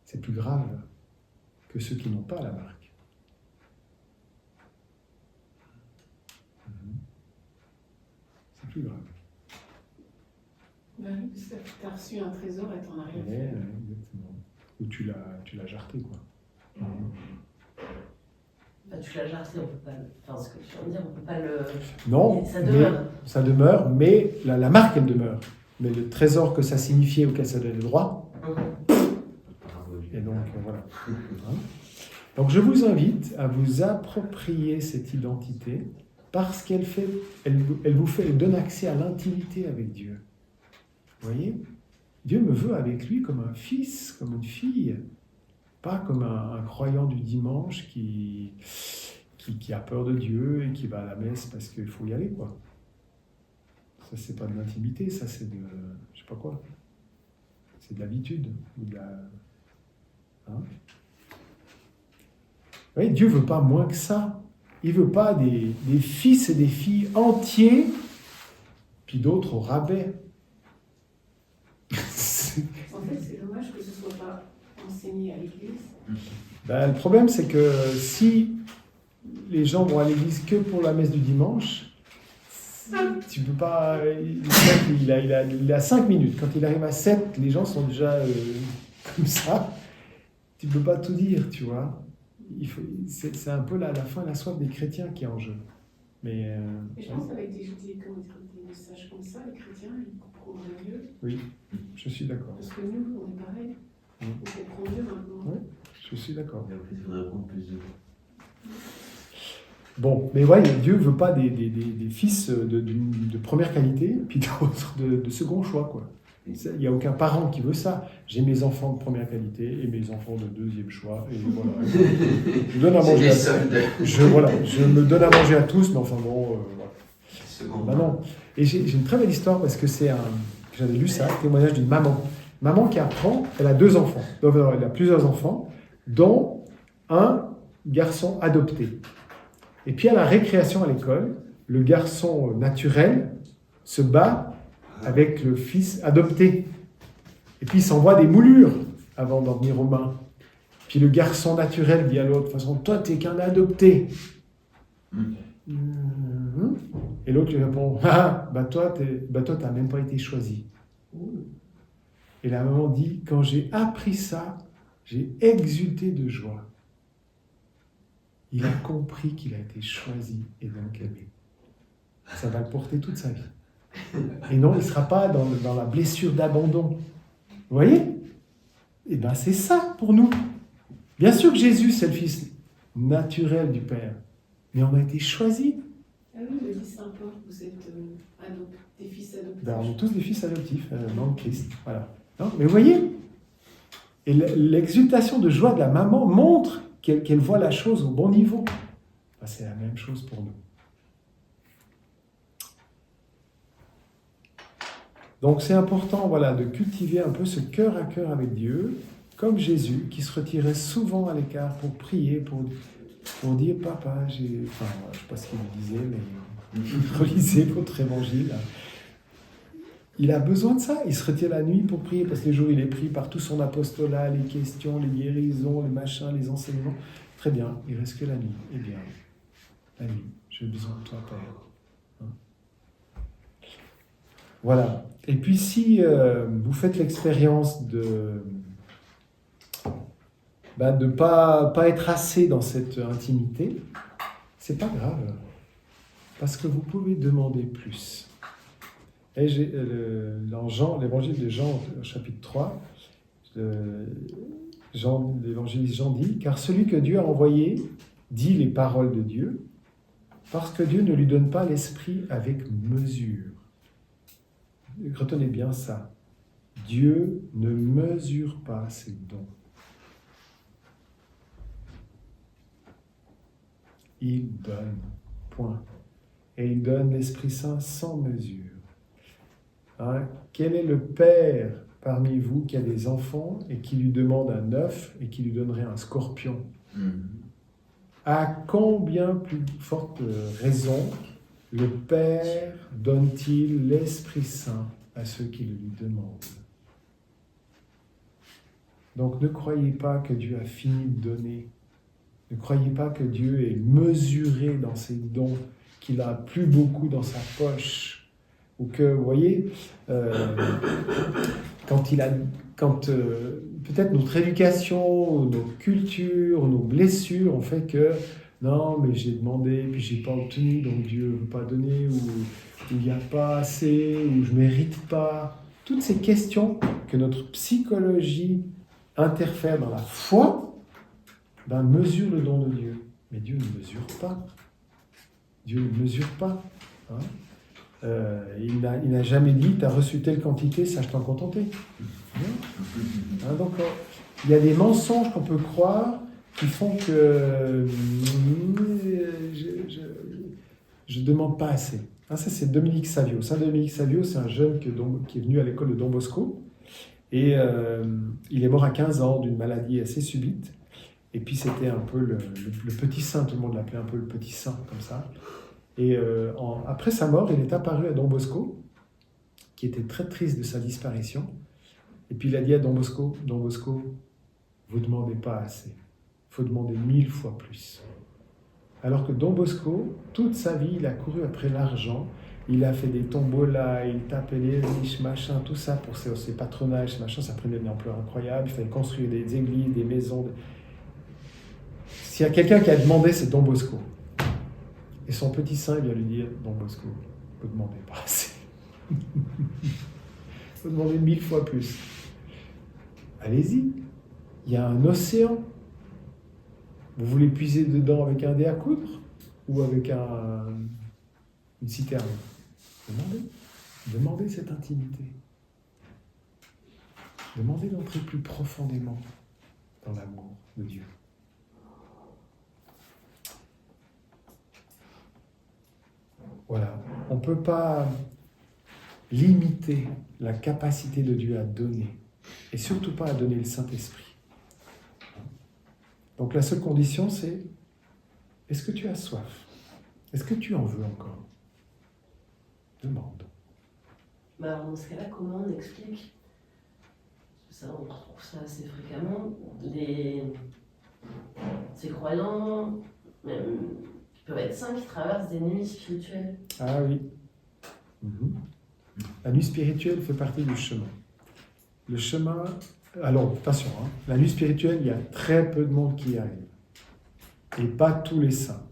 c'est plus grave que ceux qui n'ont pas la marque. C'est plus grave. Ben oui, parce que tu as reçu un trésor et t'en as rien Ouais, fait. exactement. Ou tu l'as jarté, quoi. Bah, tu l'as jarté, on peut pas le... Enfin, ce que tu viens de dire, on peut pas le... Non, Ça demeure. ça demeure, mais la marque, elle demeure. Mais le trésor que ça signifiait auquel ça donnait le droit, et donc voilà. Hein? Donc je vous invite à vous approprier cette identité parce qu'elle elle donne accès à l'intimité avec Dieu. Vous voyez? Dieu me veut avec lui comme un fils, comme une fille, pas comme un croyant du dimanche qui a peur de Dieu et qui va à la messe parce qu'il faut y aller, quoi. Ça, c'est pas de l'intimité, ça, c'est de... je sais pas quoi. C'est de l'habitude. Ou de la... Hein? Vous voyez, Dieu veut pas moins que ça. Il veut pas des fils et des filles entiers, puis d'autres au rabais. En fait, c'est dommage que ce ne soit pas enseigné à l'église. Ben, le problème, c'est que si les gens vont à l'église que pour la messe du dimanche, tu peux pas... Il a 5 minutes. Quand il arrive à 7, les gens sont déjà comme ça. Tu peux pas tout dire, tu vois. C'est un peu la faim et la soif des chrétiens qui est en jeu. Mais je pense qu'avec des messages comme ça, les chrétiens, ils comprendraient mieux. Oui, je suis d'accord. Parce que nous, on est pareil. On comprend mieux maintenant. Oui, je suis d'accord. Mais en fait, il faudrait prendre plus de... Bon, mais ouais, Dieu ne veut pas des fils de première qualité, puis d'autres de second choix, quoi. Il n'y a aucun parent qui veut ça. J'ai mes enfants de première qualité et mes enfants de deuxième choix. Et voilà. Je donne à manger à tous. Je me donne à manger à tous, mais enfin bon, voilà. Bah non. Et j'ai une très belle histoire parce que j'avais lu ça, témoignage d'une maman. Maman qui apprend, elle a 2 enfants. Donc, elle a plusieurs enfants, dont un garçon adopté. Et puis à la récréation à l'école, le garçon naturel se bat avec le fils adopté. Et puis il s'envoie des moulures avant d'en venir aux mains. Puis le garçon naturel dit à l'autre, de toute façon, toi, t'es qu'un adopté. Et l'autre lui répond, toi, t'as même pas été choisi. Et la maman dit, quand j'ai appris ça, j'ai exulté de joie. Il a compris qu'il a été choisi et donc aimé. Ça va le porter toute sa vie. Et non, il ne sera pas dans la blessure d'abandon. Vous voyez? Eh bien, c'est ça pour nous. Bien sûr que Jésus, c'est le Fils naturel du Père. Mais on a été choisis. Ah oui, le dit Saint Paul, vous êtes des fils adoptifs. Ben, on est tous des fils adoptifs dans le Christ. Voilà. Non, mais vous voyez? Et l'exultation de joie de la maman montre qu'elle voit la chose au bon niveau. Ben, c'est la même chose pour nous. Donc c'est important, voilà, de cultiver un peu ce cœur à cœur avec Dieu comme Jésus, qui se retirait souvent à l'écart pour prier, pour dire, papa, j'ai... Enfin, je ne sais pas ce qu'il lui disait, mais relisez votre évangile. Il a besoin de ça. Il se retire la nuit pour prier, parce que les jours, il est pris par tout son apostolat, les questions, les guérisons, les machins, les enseignements. Très bien, il reste que la nuit. Eh bien, la nuit, j'ai besoin de toi, Père. Hein? Voilà. Et puis, si vous faites l'expérience de ne pas être assez dans cette intimité, c'est pas grave, parce que vous pouvez demander plus. Et dans l'évangile de Jean, chapitre 3, l'évangéliste Jean dit « Car celui que Dieu a envoyé dit les paroles de Dieu, parce que Dieu ne lui donne pas l'esprit avec mesure. » Retenez bien ça. Dieu ne mesure pas ses dons. Il donne, point. Et il donne l'Esprit Saint sans mesure. Hein? Quel est le père parmi vous qui a des enfants et qui lui demande un œuf et qui lui donnerait un scorpion? À combien plus forte raison le Père donne-t-il l'Esprit Saint à ceux qui le lui demandent? Donc ne croyez pas que Dieu a fini de donner. Ne croyez pas que Dieu est mesuré dans ses dons, qu'il a plus beaucoup dans sa poche. Ou que, vous voyez, peut-être notre éducation, nos cultures, nos blessures ont fait que non, mais j'ai demandé, puis j'ai pas obtenu, donc Dieu ne veut pas donner, ou il n'y a pas assez, ou je ne mérite pas. Toutes ces questions que notre psychologie interfère dans la foi, mesure le don de Dieu. Mais Dieu ne mesure pas. Dieu ne mesure pas. Hein? Il n'a jamais dit, tu as reçu telle quantité, sache t'en contenter. Hein, donc, il y a des mensonges qu'on peut croire qui font que je ne demande pas assez. Hein, ça, c'est Dominique Savio. Saint Dominique Savio, c'est un jeune qui est venu à l'école de Don Bosco. Et il est mort à 15 ans d'une maladie assez subite. Et puis, c'était un peu le petit saint, tout le monde l'appelait un peu le petit saint, comme ça. Et après sa mort, il est apparu à Don Bosco, qui était très triste de sa disparition. Et puis il a dit à Don Bosco, vous ne demandez pas assez, il faut demander 1000 fois plus. Alors que Don Bosco, toute sa vie, il a couru après l'argent, il a fait des tombolas, il tapait les riches, machin, tout ça pour ses patronages, machin, ça prenait une ampleur incroyable, il fallait construire des églises, des maisons. S'il y a quelqu'un qui a demandé, c'est Don Bosco. Et son petit saint vient lui dire, Don Bosco, vous ne demandez pas assez. Vous demandez 1000 fois plus. Allez-y, il y a un océan. Vous voulez puiser dedans avec un dé à coudre ou avec une citerne? Demandez cette intimité. Demandez d'entrer plus profondément dans l'amour de Dieu. Voilà, on ne peut pas limiter la capacité de Dieu à donner, et surtout pas à donner le Saint-Esprit. Donc la seule condition, c'est, est-ce que tu as soif? Est-ce que tu en veux encore? Demande. Alors dans ce cas-là, comment on explique, ça, on retrouve ça assez fréquemment, ces croyants, même, qui peuvent être saints, qui traversent des nuits spirituelles. Ah oui. La nuit spirituelle fait partie du chemin. Le chemin... Alors, attention, hein, la nuit spirituelle, il y a très peu de monde qui y arrive. Et pas tous les saints.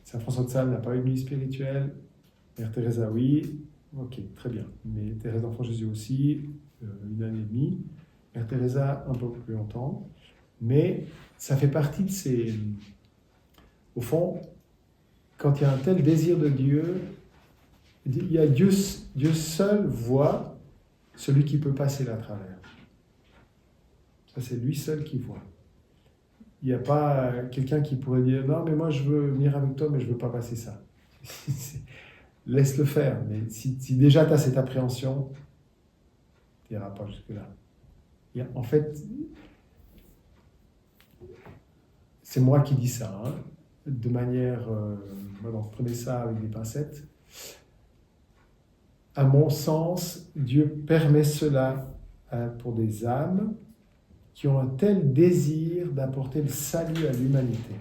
Saint François de Sales n'a pas eu de nuit spirituelle. Mère Teresa, oui. Ok, très bien. Mais Thérèse d'Enfant Jésus aussi, 1 année et demie. Mère Teresa, un peu plus longtemps. Mais ça fait partie de ces... Au fond, quand il y a un tel désir de Dieu, il y a Dieu seul voit celui qui peut passer là à travers. Ça, c'est lui seul qui voit. Il n'y a pas quelqu'un qui pourrait dire « Non, mais moi, je veux venir avec toi, mais je ne veux pas passer ça. » Laisse-le faire. Mais si déjà tu as cette appréhension, tu n'iras pas jusque-là. En fait, c'est moi qui dis ça, hein, de manière, donc prenez ça avec des pincettes. À mon sens, Dieu permet cela pour des âmes qui ont un tel désir d'apporter le salut à l'humanité.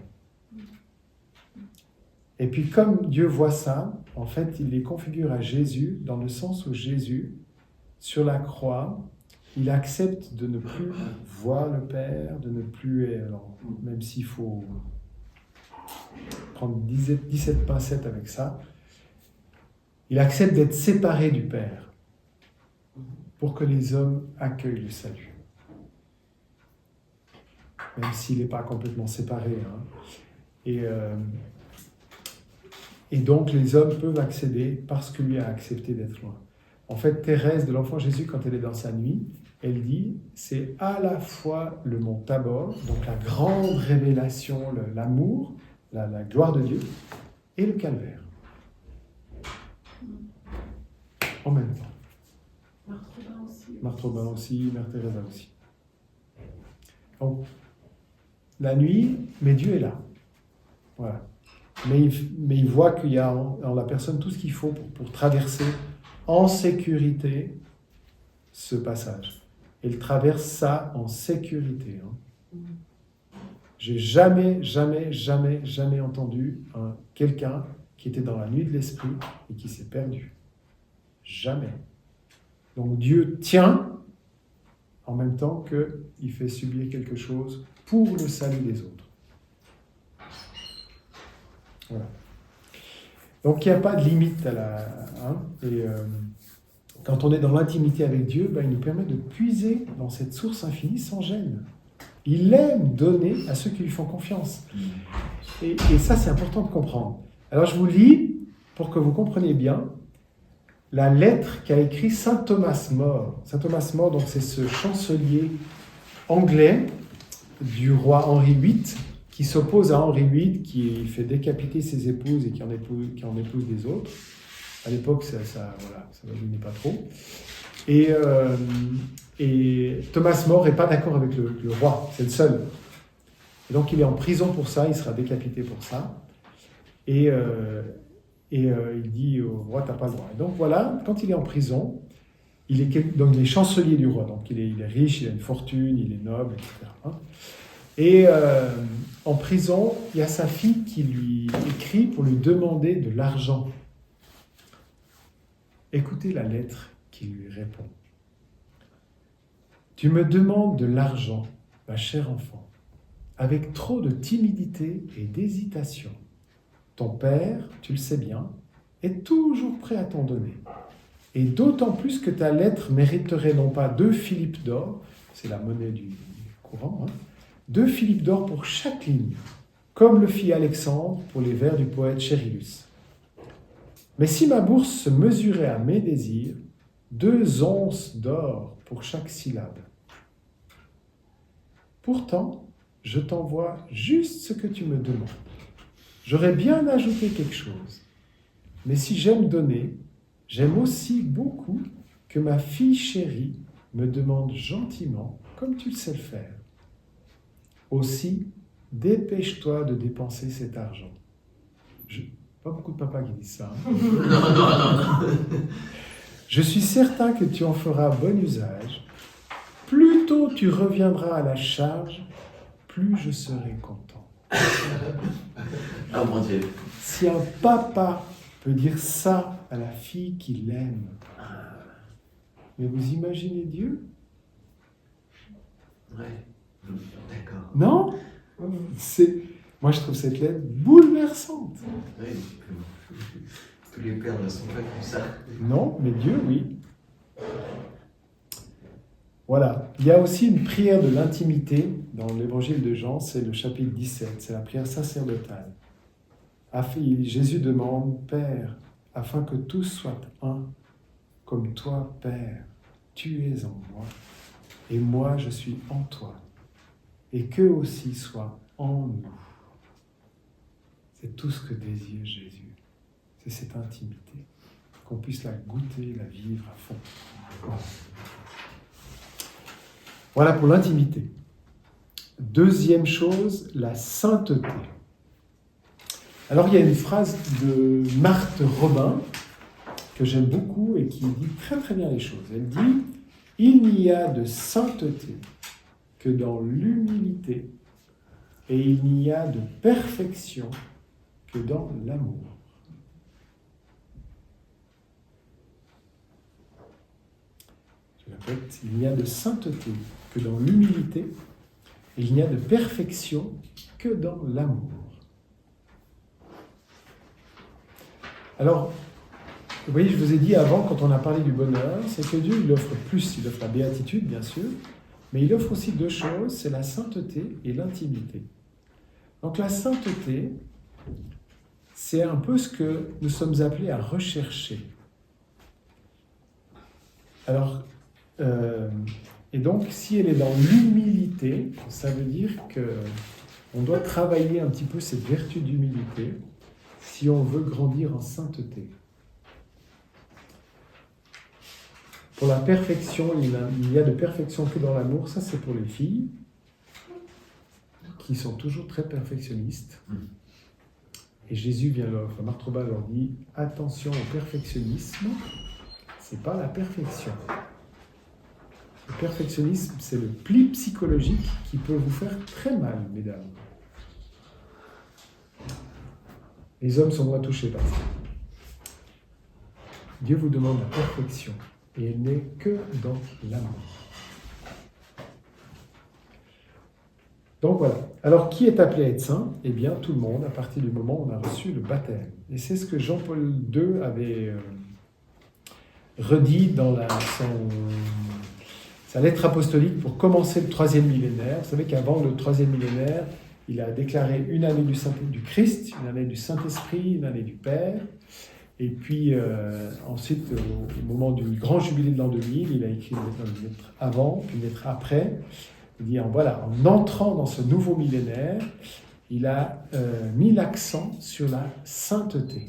Et puis comme Dieu voit ça, en fait, il les configure à Jésus, dans le sens où Jésus, sur la croix, il accepte de ne plus voir le Père, de ne plus... Alors, même s'il faut prendre 17 pincettes avec ça, il accepte d'être séparé du Père pour que les hommes accueillent le salut. Même s'il n'est pas complètement séparé. Hein. Et donc les hommes peuvent accéder parce que lui a accepté d'être loin. En fait, Thérèse de l'Enfant Jésus, quand elle est dans sa nuit, elle dit, c'est à la fois le mont Tabor, donc la grande révélation, l'amour, la gloire de Dieu, et le calvaire. En même temps. Marthe Robin aussi, Mère Teresa aussi. Donc, la nuit, mais Dieu est là. Voilà. Mais il voit qu'il y a en la personne tout ce qu'il faut pour traverser en sécurité ce passage. Il traverse ça en sécurité. Hein. J'ai jamais entendu quelqu'un qui était dans la nuit de l'esprit et qui s'est perdu. Jamais. Donc Dieu tient en même temps qu'il fait subir quelque chose pour le salut des autres. Voilà. Donc il n'y a pas de limite à la... Hein, et quand on est dans l'intimité avec Dieu, il nous permet de puiser dans cette source infinie sans gêne. Il aime donner à ceux qui lui font confiance. Et ça, c'est important de comprendre. Alors je vous lis, pour que vous compreniez bien, la lettre qu'a écrit saint Thomas More. Saint Thomas More, donc, c'est ce chancelier anglais du roi Henri VIII, qui s'oppose à Henri VIII, qui fait décapiter ses épouses et qui en épouse des autres. À l'époque, ça ne gênait pas trop. Et Thomas More n'est pas d'accord avec le roi, c'est le seul. Et donc il est en prison pour ça, il sera décapité pour ça. Et il dit au roi, t'as pas le droit. Et donc voilà, quand il est en prison, il est chancelier du roi, donc il est riche, il a une fortune, il est noble, etc. Et en prison, il y a sa fille qui lui écrit pour lui demander de l'argent. Écoutez la lettre qu'il lui répond. Tu me demandes de l'argent, ma chère enfant, avec trop de timidité et d'hésitation. Ton père, tu le sais bien, est toujours prêt à t'en donner. Et d'autant plus que ta lettre mériterait non pas 2 philippes d'or, c'est la monnaie du courant, 2 philippes d'or pour chaque ligne, comme le fit Alexandre pour les vers du poète Chérillus. Mais si ma bourse se mesurait à mes désirs, 2 onces d'or pour chaque syllabe. Pourtant, je t'envoie juste ce que tu me demandes. J'aurais bien ajouté quelque chose. Mais si j'aime donner, j'aime aussi beaucoup que ma fille chérie me demande gentiment, comme tu le sais le faire. Aussi, dépêche-toi de dépenser cet argent. Pas beaucoup de papas qui disent ça. Hein. Non. Je suis certain que tu en feras bon usage. Plus tôt tu reviendras à la charge, plus je serai content. Ah mon Dieu. Si un papa peut dire ça à la fille qu'il aime, mais vous imaginez Dieu? Ouais, d'accord. Non? Moi je trouve cette lettre bouleversante. Oui, tous les pères ne sont pas comme ça. Non, mais Dieu, oui. Voilà. Il y a aussi une prière de l'intimité dans l'évangile de Jean, c'est le chapitre 17, c'est la prière sacerdotale. Jésus demande, Père, afin que tous soient un, comme toi, Père, tu es en moi, et moi je suis en toi, et qu'eux aussi soient en nous. C'est tout ce que désire Jésus. C'est cette intimité, qu'on puisse la goûter, la vivre à fond. Voilà pour l'intimité. Deuxième chose, la sainteté. Alors il y a une phrase de Marthe Robin que j'aime beaucoup et qui dit très très bien les choses. Elle dit « Il n'y a de sainteté que dans l'humilité et il n'y a de perfection que dans l'amour. » Je répète, il n'y a de sainteté que dans l'humilité et il n'y a de perfection que dans l'amour. Alors, vous voyez, je vous ai dit avant, quand on a parlé du bonheur, c'est que Dieu, il offre plus, il offre la béatitude, bien sûr, mais il offre aussi deux choses, c'est la sainteté et l'intimité. Donc la sainteté, c'est un peu ce que nous sommes appelés à rechercher. Alors, et donc, si elle est dans l'humilité, ça veut dire qu'on doit travailler un petit peu cette vertu d'humilité si on veut grandir en sainteté. Pour la perfection, il y a de perfection que dans l'amour, ça c'est pour les filles, qui sont toujours très perfectionnistes. Et Jésus vient Marthe Robin leur dit, attention au perfectionnisme, c'est pas la perfection. Le perfectionnisme, c'est le pli psychologique qui peut vous faire très mal, mesdames. Les hommes sont moins touchés par ça. Dieu vous demande la perfection, et elle n'est que dans l'amour. Donc voilà. Alors, qui est appelé à être saint ? Eh bien, tout le monde, à partir du moment où on a reçu le baptême. Et c'est ce que Jean-Paul II avait redit dans sa lettre apostolique pour commencer le 3e millénaire. Vous savez qu'avant le 3e millénaire, il a déclaré une année du Christ, une année du Saint-Esprit, une année du Père. Et puis ensuite, au moment du grand jubilé de l'an 2000, il a écrit une lettre avant, puis une lettre après. Il dit, voilà, en entrant dans ce nouveau millénaire, il a mis l'accent sur la sainteté,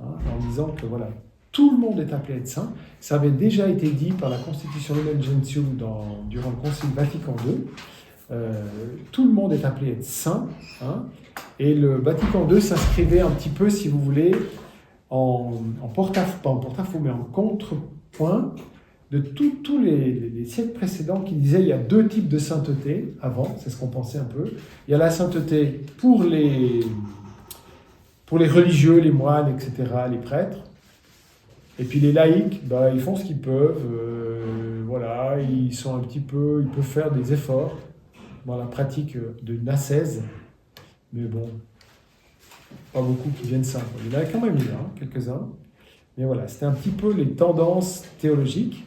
en disant que voilà, tout le monde est appelé à être saint. Ça avait déjà été dit par la Constitution Lumen Gentium durant le Concile Vatican II. Tout le monde est appelé à être saint. Et le Vatican II s'inscrivait un petit peu, si vous voulez, en porte-à-faux, mais en contrepoint de tous les siècles précédents qui disaient il y a deux types de sainteté avant, c'est ce qu'on pensait un peu. Il y a la sainteté pour les religieux, les moines, etc., les prêtres. Et puis les laïcs, ils font ce qu'ils peuvent, voilà, ils peuvent faire des efforts dans la pratique de l'ascèse, mais bon, pas beaucoup qui viennent saints. Il y en a quand même eu, quelques-uns, mais voilà, c'était un petit peu les tendances théologiques.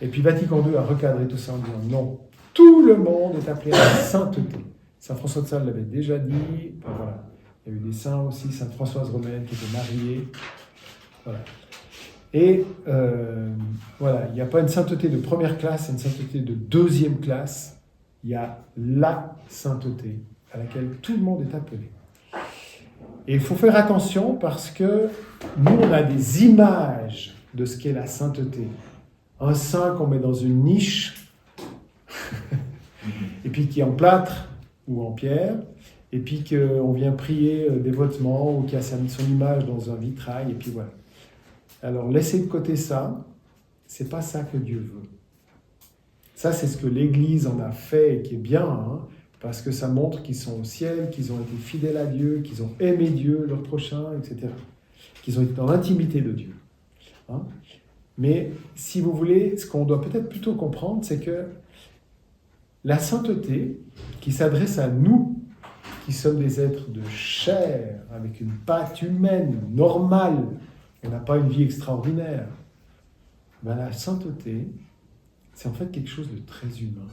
Et puis Vatican II a recadré tout ça en disant non, tout le monde est appelé à la sainteté. Saint François de Sales l'avait déjà dit, voilà, il y a eu des saints aussi, Sainte Françoise Romaine qui était mariée, voilà. Et voilà, il n'y a pas une sainteté de première classe, une sainteté de deuxième classe. Il y a la sainteté à laquelle tout le monde est appelé. Et il faut faire attention parce que nous, on a des images de ce qu'est la sainteté. Un saint qu'on met dans une niche, et puis qui est en plâtre ou en pierre, et puis qu'on vient prier dévotement, ou qui a son image dans un vitrail, et puis voilà. Alors, laissez de côté ça, c'est pas ça que Dieu veut. Ça, c'est ce que l'Église en a fait et qui est bien, parce que ça montre qu'ils sont au ciel, qu'ils ont été fidèles à Dieu, qu'ils ont aimé Dieu, leur prochain, etc. Qu'ils ont été dans l'intimité de Dieu. Mais, si vous voulez, ce qu'on doit peut-être plutôt comprendre, c'est que la sainteté, qui s'adresse à nous, qui sommes des êtres de chair, avec une patte humaine, normale, on n'a pas une vie extraordinaire. La sainteté, c'est en fait quelque chose de très humain.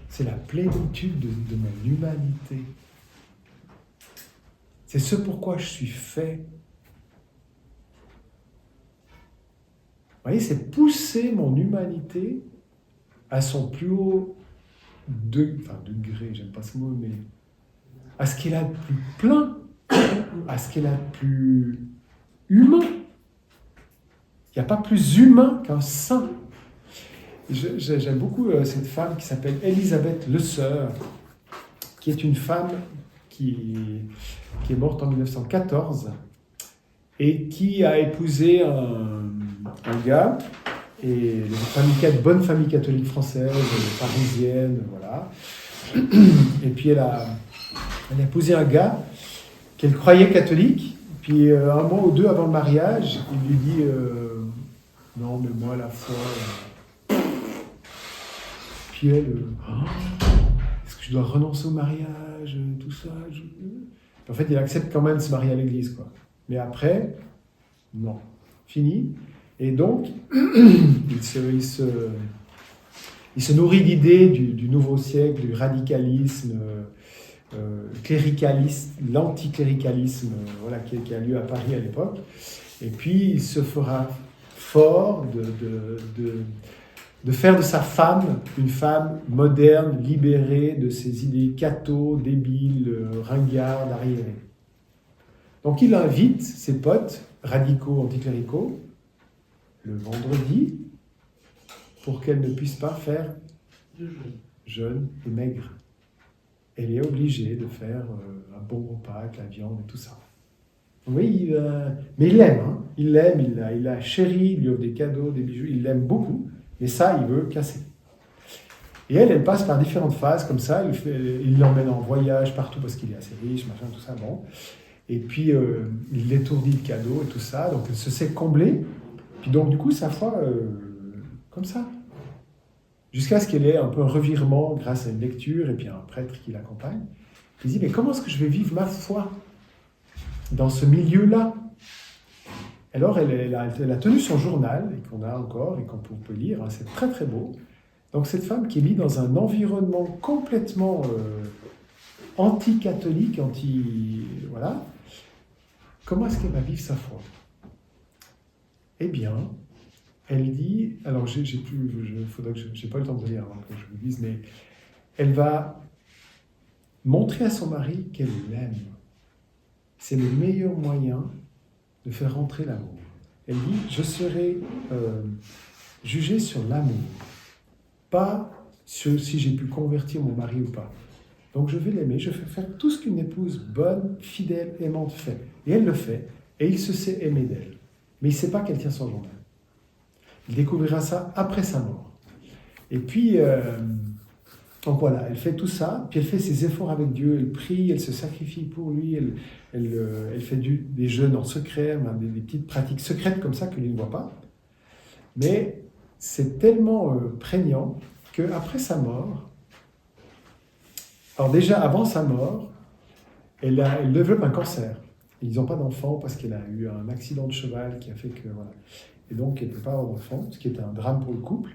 C'est la plénitude de mon humanité. C'est ce pourquoi je suis fait. Vous voyez, c'est pousser mon humanité à son plus haut degré, j'aime pas ce mot, mais à ce qu'il a de plus plein, à ce qu'il a de plus humain. Il n'y a pas plus humain qu'un saint. J'aime beaucoup cette femme qui s'appelle Elisabeth Le Sœur, qui est une femme qui est morte en 1914 et qui a épousé un gars, et bonne famille catholique française, parisienne, voilà. Et puis elle a épousé un gars qu'elle croyait catholique, puis un mois ou deux avant le mariage, il lui dit non mais moi la foi... Puis elle, est-ce que je dois renoncer au mariage, tout ça En fait, il accepte quand même de se marier à l'église, quoi. Mais après, non, fini. Et donc, il se nourrit d'idées du nouveau siècle, du radicalisme, cléricalisme, l'anticléricalisme, voilà, qui a lieu à Paris à l'époque. Et puis, il se fera fort de faire de sa femme une femme moderne, libérée de ses idées catho, débiles, ringardes, arriérées. Donc il invite ses potes radicaux, anticléricaux, le vendredi, pour qu'elle ne puisse pas faire jeûne et maigre. Elle est obligée de faire un bon repas avec la viande et tout ça. Oui, mais il l'aime, hein. Il l'aime, il l'a chéri, il lui offre des cadeaux, des bijoux, il l'aime beaucoup. Mais ça, il veut casser. Et elle passe par différentes phases comme ça. Il l'emmène en voyage partout parce qu'il est assez riche, machin, tout ça, bon. Et puis, il l'étourdit de cadeaux et tout ça. Donc, elle se sait combler. Puis donc, du coup, sa foi, comme ça. Jusqu'à ce qu'elle ait un peu un revirement grâce à une lecture et puis un prêtre qui l'accompagne. Il dit, mais comment est-ce que je vais vivre ma foi dans ce milieu-là? Alors, elle a tenu son journal, et qu'on a encore, et qu'on peut lire, hein, c'est très très beau. Donc cette femme qui est mise dans un environnement complètement anti-catholique, voilà, comment est-ce qu'elle va vivre sa foi? Eh bien, elle dit, alors faudrait que j'ai pas eu le temps de lire avant que je vous dise, mais elle va montrer à son mari qu'elle l'aime. C'est le meilleur moyen de faire rentrer l'amour. Elle dit, je serai jugée sur l'amour, pas sur si j'ai pu convertir mon mari ou pas. Donc je vais l'aimer, je vais faire tout ce qu'une épouse bonne, fidèle, aimante fait. Et elle le fait, et il se sait aimer d'elle. Mais il ne sait pas qu'elle tient son journal. Il découvrira ça après sa mort. Et puis, donc voilà, elle fait tout ça, puis elle fait ses efforts avec Dieu, elle prie, elle se sacrifie pour lui, elle fait des jeûnes en secret, des petites pratiques secrètes comme ça que lui ne voit pas. Mais c'est tellement prégnant qu'après sa mort, alors déjà avant sa mort, elle développe un cancer. Ils n'ont pas d'enfant parce qu'elle a eu un accident de cheval qui a fait que... Voilà. Et donc elle ne peut pas avoir d'enfant, ce qui est un drame pour le couple.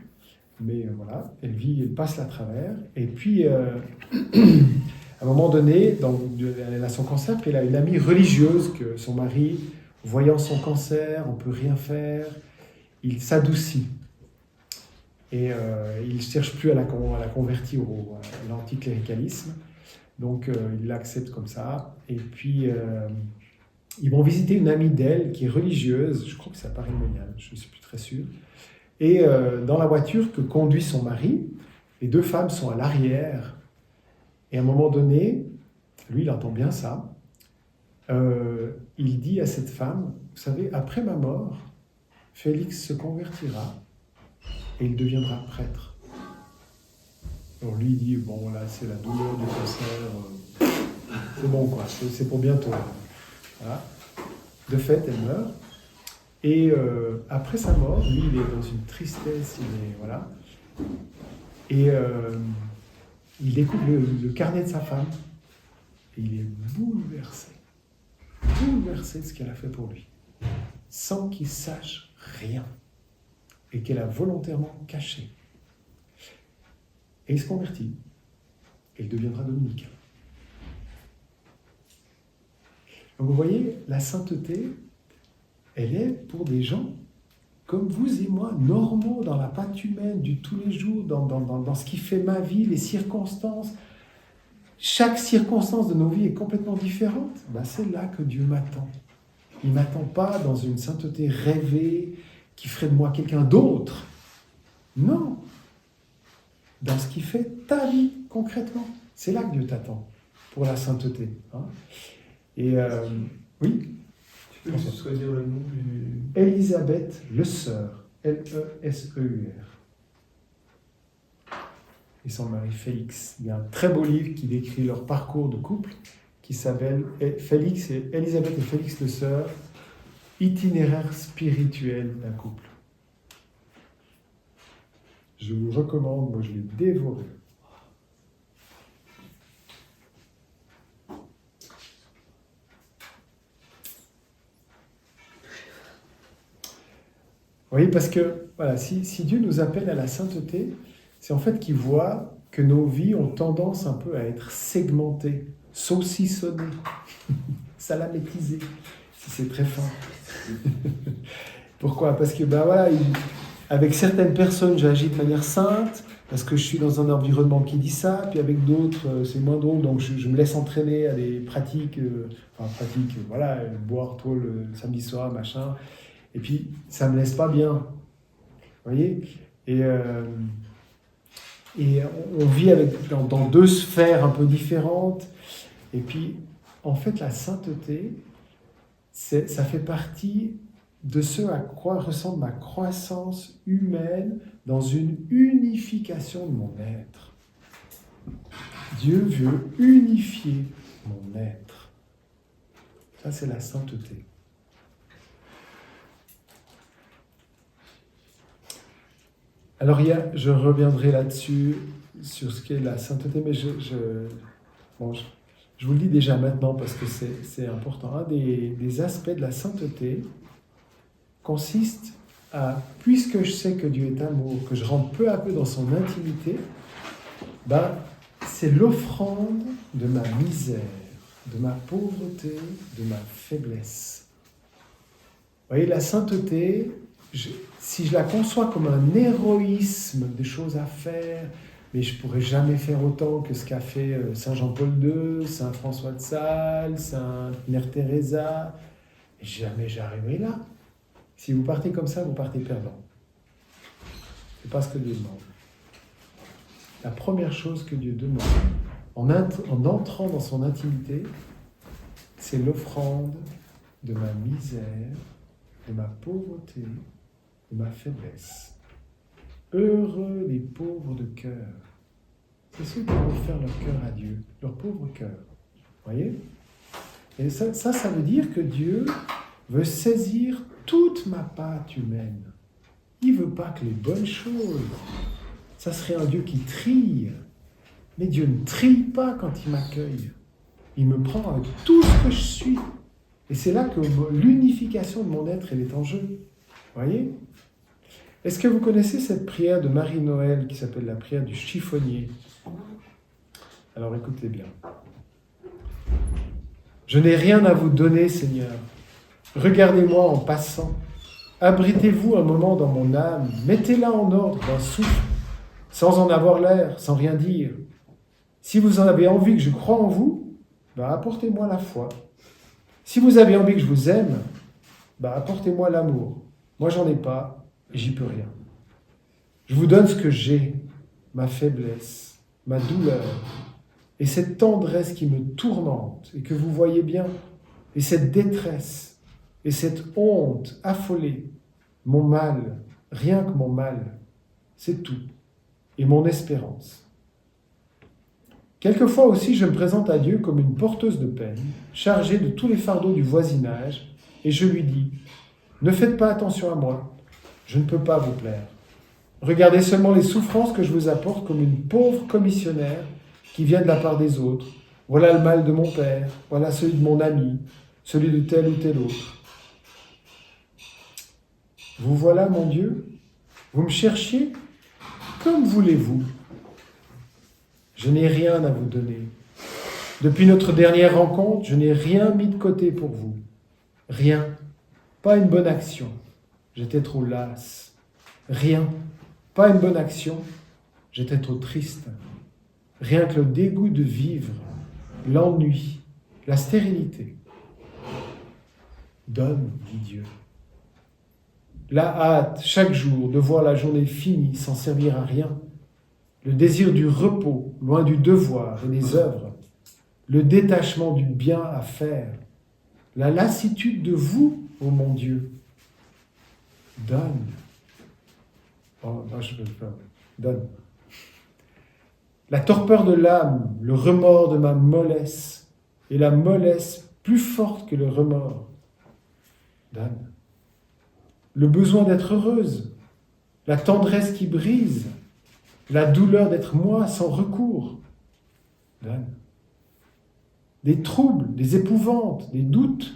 Mais voilà, elle passe à travers. Et puis, à un moment donné, elle a son cancer, puis elle a une amie religieuse que son mari, voyant son cancer, on ne peut rien faire, il s'adoucit. Et il ne cherche plus à la convertir à l'anticléricalisme. Donc, il l'accepte comme ça. Et puis, ils vont visiter une amie d'elle qui est religieuse, je crois que c'est à Paris-Monial, je ne suis plus très sûr. Et dans la voiture que conduit son mari, les deux femmes sont à l'arrière. Et à un moment donné, lui, il entend bien ça. Il dit à cette femme, vous savez, après ma mort, Félix se convertira et il deviendra prêtre. Alors lui, il dit, bon, là, c'est la douleur du cancer. C'est bon, quoi, c'est pour bientôt. Voilà. De fait, elle meurt. Et après sa mort, lui, il est dans une tristesse, voilà. Et il découvre le carnet de sa femme. Et il est bouleversé de ce qu'elle a fait pour lui, sans qu'il sache rien, et qu'elle a volontairement caché. Et il se convertit, et il deviendra dominicain. Donc vous voyez, la sainteté, elle est pour des gens comme vous et moi, normaux dans la patte humaine, du tous les jours, dans ce qui fait ma vie, les circonstances. Chaque circonstance de nos vies est complètement différente. Ben, c'est là que Dieu m'attend. Il ne m'attend pas dans une sainteté rêvée qui ferait de moi quelqu'un d'autre. Non, dans ce qui fait ta vie concrètement. C'est là que Dieu t'attend pour la sainteté. Hein. Et oui, Tu peux juste choisir le nom du... Élisabeth Le Sœur, L-E-S-E-U-R. Et son mari Félix. Il y a un très beau livre qui décrit leur parcours de couple qui s'appelle Élisabeth et Félix Le Sœur, itinéraire spirituel d'un couple. Je vous recommande, moi je l'ai dévoré. Oui, parce que voilà, si Dieu nous appelle à la sainteté, c'est en fait qu'il voit que nos vies ont tendance un peu à être segmentées, saucissonnées, salamétisées, si c'est très fin. Pourquoi? Parce que voilà, avec certaines personnes, j'agis de manière sainte, parce que je suis dans un environnement qui dit ça, puis avec d'autres, c'est moins drôle, donc je me laisse entraîner à des pratiques, voilà, boire trop le samedi soir, machin. Et puis, ça ne me laisse pas bien. Vous voyez? Et on vit dans deux sphères un peu différentes. Et puis, en fait, la sainteté, ça fait partie de ce à quoi ressemble ma croissance humaine dans une unification de mon être. Dieu veut unifier mon être. Ça, c'est la sainteté. Alors, je reviendrai là-dessus, sur ce qu'est la sainteté, mais je vous le dis déjà maintenant parce que c'est important. Un des aspects de la sainteté consiste à, puisque je sais que Dieu est amour, que je rentre peu à peu dans son intimité, c'est l'offrande de ma misère, de ma pauvreté, de ma faiblesse. Vous voyez, la sainteté, si je la conçois comme un héroïsme de choses à faire, mais je ne pourrais jamais faire autant que ce qu'a fait Saint Jean-Paul II, Saint François de Sales, Sainte Mère Teresa, et jamais j'arriverai là. Si vous partez comme ça, vous partez perdant. Ce n'est pas ce que Dieu demande. La première chose que Dieu demande, en entrant dans son intimité, c'est l'offrande de ma misère, de ma pauvreté, de ma faiblesse. Heureux les pauvres de cœur. C'est ceux qui vont faire leur cœur à Dieu, leur pauvre cœur. Voyez? Et ça veut dire que Dieu veut saisir toute ma pâte humaine. Il ne veut pas que les bonnes choses. Ça serait un Dieu qui trille. Mais Dieu ne trille pas quand il m'accueille. Il me prend avec tout ce que je suis. Et c'est là que l'unification de mon être, elle est en jeu. Voyez? Est-ce que vous connaissez cette prière de Marie-Noël qui s'appelle la prière du chiffonnier? Alors écoutez bien. Je n'ai rien à vous donner, Seigneur. Regardez-moi en passant. Abritez-vous un moment dans mon âme. Mettez-la en ordre d'un souffle, sans en avoir l'air, sans rien dire. Si vous en avez envie que je croie en vous, apportez-moi la foi. Si vous avez envie que je vous aime, apportez-moi l'amour. Moi, j'en ai pas, et j'y peux rien. Je vous donne ce que j'ai, ma faiblesse, ma douleur, et cette tendresse qui me tourmente, et que vous voyez bien, et cette détresse, et cette honte affolée, mon mal, rien que mon mal, c'est tout, et mon espérance. Quelquefois aussi, je me présente à Dieu comme une porteuse de peine, chargée de tous les fardeaux du voisinage, et je lui dis, ne faites pas attention à moi, je ne peux pas vous plaire. Regardez seulement les souffrances que je vous apporte comme une pauvre commissionnaire qui vient de la part des autres. Voilà le mal de mon père, voilà celui de mon ami, celui de tel ou tel autre. Vous voilà, mon Dieu, vous me cherchiez, comme voulez-vous. Je n'ai rien à vous donner. Depuis notre dernière rencontre, je n'ai rien mis de côté pour vous. Rien. Pas une bonne action. J'étais trop lasse. Rien. Pas une bonne action. J'étais trop triste. Rien que le dégoût de vivre, l'ennui, la stérilité. Donne, dit Dieu. La hâte, chaque jour, de voir la journée finie sans servir à rien. le désir du repos, loin du devoir et des œuvres, le détachement du bien à faire, la lassitude de vous, ô mon Dieu. Donne. Oh, non, je ne peux pas. Donne. La torpeur de l'âme, le remords de ma mollesse, et la mollesse plus forte que le remords. Donne. Le besoin d'être heureuse, la tendresse qui brise, la douleur d'être moi sans recours. Donne. Des troubles, des épouvantes, des doutes.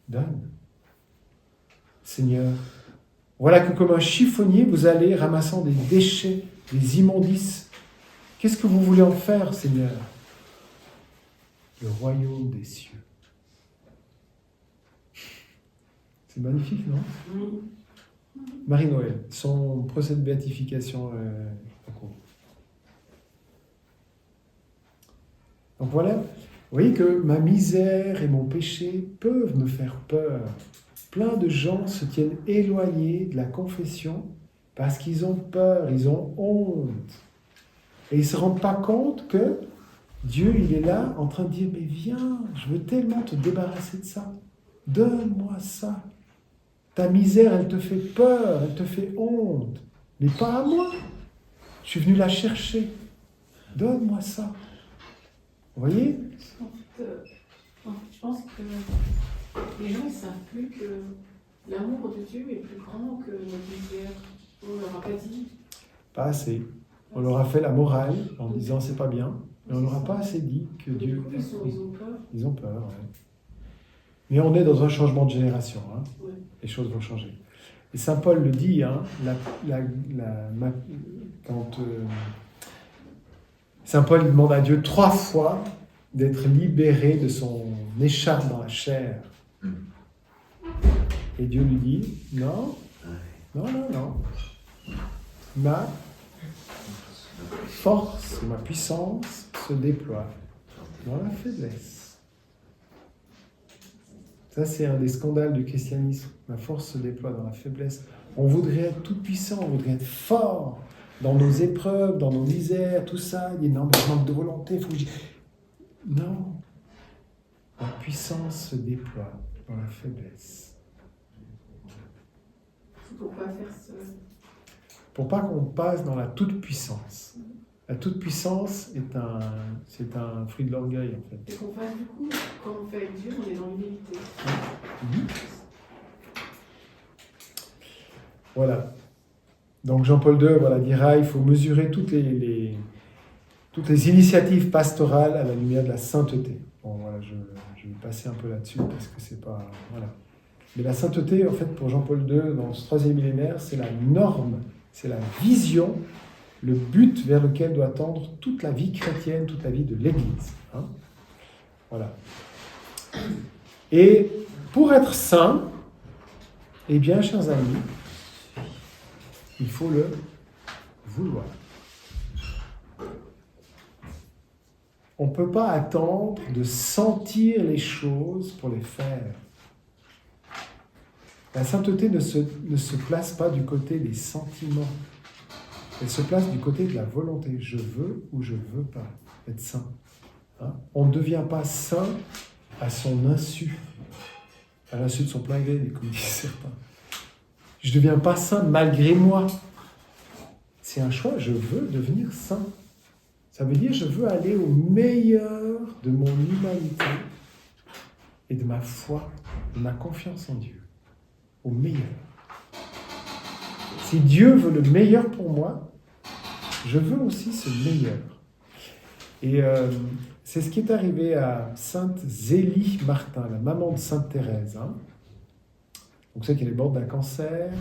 Donne. Seigneur, voilà que comme un chiffonnier, vous allez ramassant des déchets, des immondices. Qu'est-ce que vous voulez en faire, Seigneur? Le royaume des cieux. C'est magnifique, non? Marie-Noël, son procès de béatification en cours. Donc voilà, vous voyez que ma misère et mon péché peuvent me faire peur. Plein de gens se tiennent éloignés de la confession parce qu'ils ont peur, ils ont honte. Et ils ne se rendent pas compte que Dieu, il est là en train de dire, mais viens, je veux tellement te débarrasser de ça. Donne-moi ça. Ta misère, elle te fait peur, elle te fait honte. Mais pas à moi. Je suis venu la chercher. Donne-moi ça. Vous voyez? En fait, je pense que les gens ne savent plus que l'amour de Dieu est plus grand que notre misère. On ne leur a pas dit. Pas assez. On leur a fait la morale en disant c'est pas bien, mais on leur a pas assez dit que Du Dieu... coup, ils ont peur. Ils ont peur, ouais. Mais on est dans un changement de génération. Hein. Ouais. Les choses vont changer. Et saint Paul le dit, hein, quand saint Paul demande à Dieu 3 fois d'être libéré de son écharpe dans la chair. Et Dieu lui dit, non, non, non, non. Ma force, ma puissance se déploie dans la faiblesse. Ça, c'est un des scandales du christianisme. La force se déploie dans la faiblesse. On voudrait être tout puissant, on voudrait être fort dans nos épreuves, dans nos misères, tout ça. Il y a non, mais je manque de volonté, faut que Non. La puissance se déploie dans la faiblesse. Pourquoi faire ça? Pour pas qu'on passe dans la toute-puissance. La toute-puissance c'est un fruit de l'orgueil, en fait. Et qu'on fasse du coup, quand on fait avec Dieu, on est dans l'humilité. Voilà. Donc Jean-Paul II dira il faut mesurer toutes les initiatives pastorales à la lumière de la sainteté. Bon, voilà, je vais passer un peu là-dessus parce que c'est pas... Voilà. Mais la sainteté, en fait, pour Jean-Paul II, dans ce 3e millénaire, c'est la norme, c'est la vision, le but vers lequel doit tendre toute la vie chrétienne, toute la vie de l'Église. Hein. Voilà. Et pour être saint, eh bien, chers amis, il faut le vouloir. On ne peut pas attendre de sentir les choses pour les faire. La sainteté ne se place pas du côté des sentiments. Elle se place du côté de la volonté. Je veux ou je ne veux pas être saint. Hein? On ne devient pas saint à son insu, à l'insu de son plein gré, comme disent certains. Je ne deviens pas saint malgré moi. C'est un choix, je veux devenir saint. Ça veut dire je veux aller au meilleur de mon humanité et de ma foi, de ma confiance en Dieu. Au meilleur. Si Dieu veut le meilleur pour moi, je veux aussi ce meilleur. Et c'est ce qui est arrivé à Sainte Zélie Martin, la maman de Sainte Thérèse. Hein. Donc c'est qu'elle est morte d'un cancer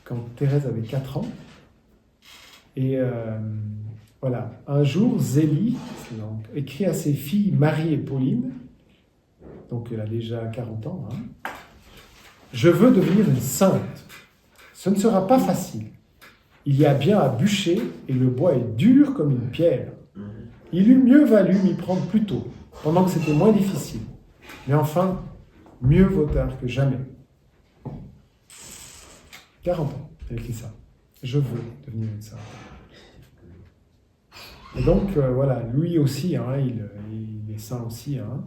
quand Thérèse avait 4 ans. Et voilà, un jour, Zélie écrit à ses filles Marie et Pauline, donc elle a déjà 40 ans, hein, je veux devenir une sainte. Ce ne sera pas facile. Il y a bien à bûcher et le bois est dur comme une pierre. Il eût mieux valu m'y prendre plus tôt, pendant que c'était moins difficile. Mais enfin, mieux vaut tard que jamais. 40 ans, elle écrit ça. Je veux devenir une sainte. Et donc, voilà, lui aussi, hein, il est saint aussi. Hein.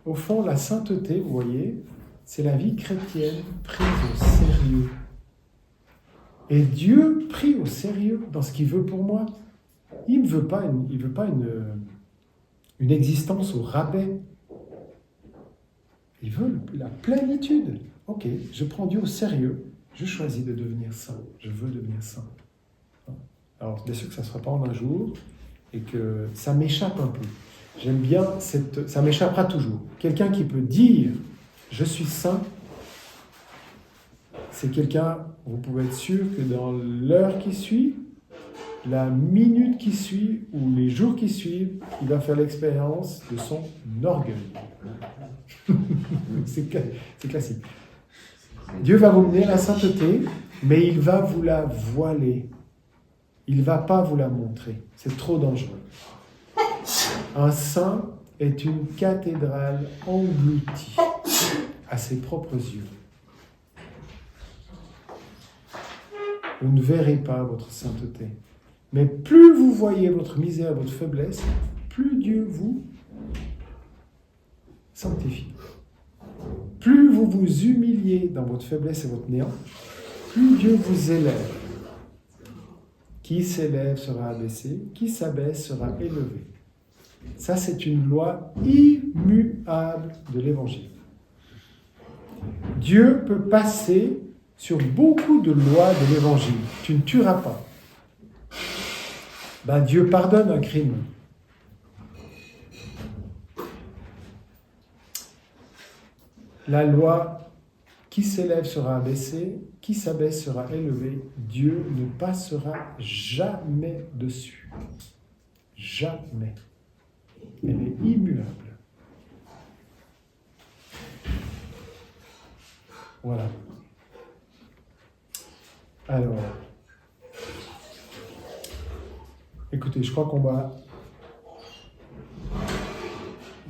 Au fond, la sainteté, vous voyez, c'est la vie chrétienne prise au sérieux. Et Dieu pris au sérieux dans ce qu'il veut pour moi. Il ne veut pas une existence au rabais. Il veut la plénitude. Ok, je prends Dieu au sérieux. Je choisis de devenir saint. Je veux devenir saint. Alors, bien sûr que ça ne sera pas en un jour et que ça m'échappe un peu. J'aime bien ça m'échappera toujours. Quelqu'un qui peut dire « je suis saint », c'est quelqu'un, vous pouvez être sûr que dans l'heure qui suit, la minute qui suit ou les jours qui suivent, il va faire l'expérience de son orgueil. C'est classique. Dieu va vous mener à la sainteté, mais il va vous la voiler. Il ne va pas vous la montrer. C'est trop dangereux. Un saint est une cathédrale engloutie à ses propres yeux. Vous ne verrez pas votre sainteté. Mais plus vous voyez votre misère, votre faiblesse, plus Dieu vous sanctifie. Plus vous vous humiliez dans votre faiblesse et votre néant, plus Dieu vous élève. Qui s'élève sera abaissé, qui s'abaisse sera élevé. Ça, c'est une loi immuable de l'Évangile. Dieu peut passer sur beaucoup de lois de l'Évangile. Tu ne tueras pas. Ben, Dieu pardonne un crime. La loi qui s'élève sera abaissé, qui s'abaisse sera élevé. Dieu ne passera jamais dessus. Jamais. Elle est immuable. Voilà. Alors, écoutez, je crois qu'on va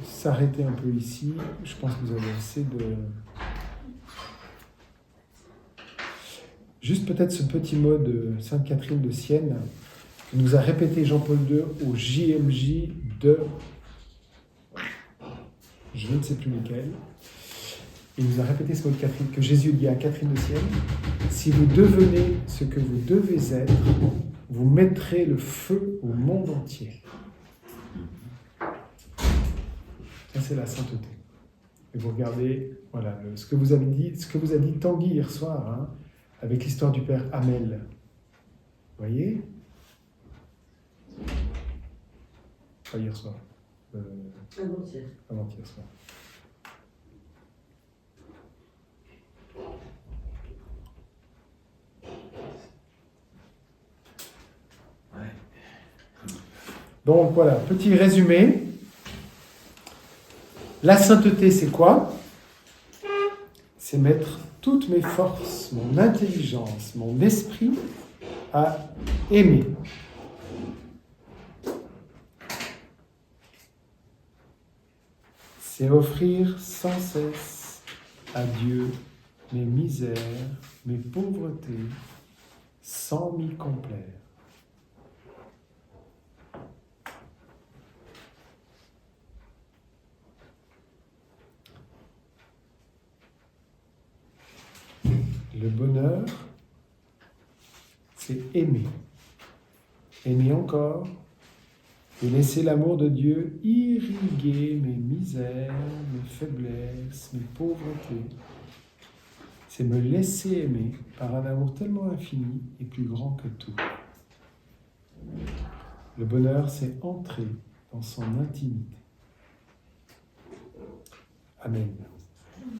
s'arrêter un peu ici. Je pense que vous avez assez de... Juste peut-être ce petit mot de Sainte Catherine de Sienne, que nous a répété Jean-Paul II au JMJ de... je ne sais plus lequel. Il nous a répété ce mot de Catherine, que Jésus dit à Catherine de Sienne, si vous devenez ce que vous devez être, vous mettrez le feu au monde entier. Ça, c'est la sainteté. Et vous regardez, voilà, ce que vous a dit Tanguy hier soir, hein, avec l'histoire du père Hamel. Vous voyez ? Pas hier soir. Avant-hier soir. Donc voilà, petit résumé. La sainteté, c'est quoi ? C'est mettre toutes mes forces, mon intelligence, mon esprit à aimer. C'est offrir sans cesse à Dieu mes misères, mes pauvretés, sans m'y complaire. Le bonheur, c'est aimer. Aimer encore et laisser l'amour de Dieu irriguer mes misères, mes faiblesses, mes pauvretés. C'est me laisser aimer par un amour tellement infini et plus grand que tout. Le bonheur, c'est entrer dans son intimité. Amen.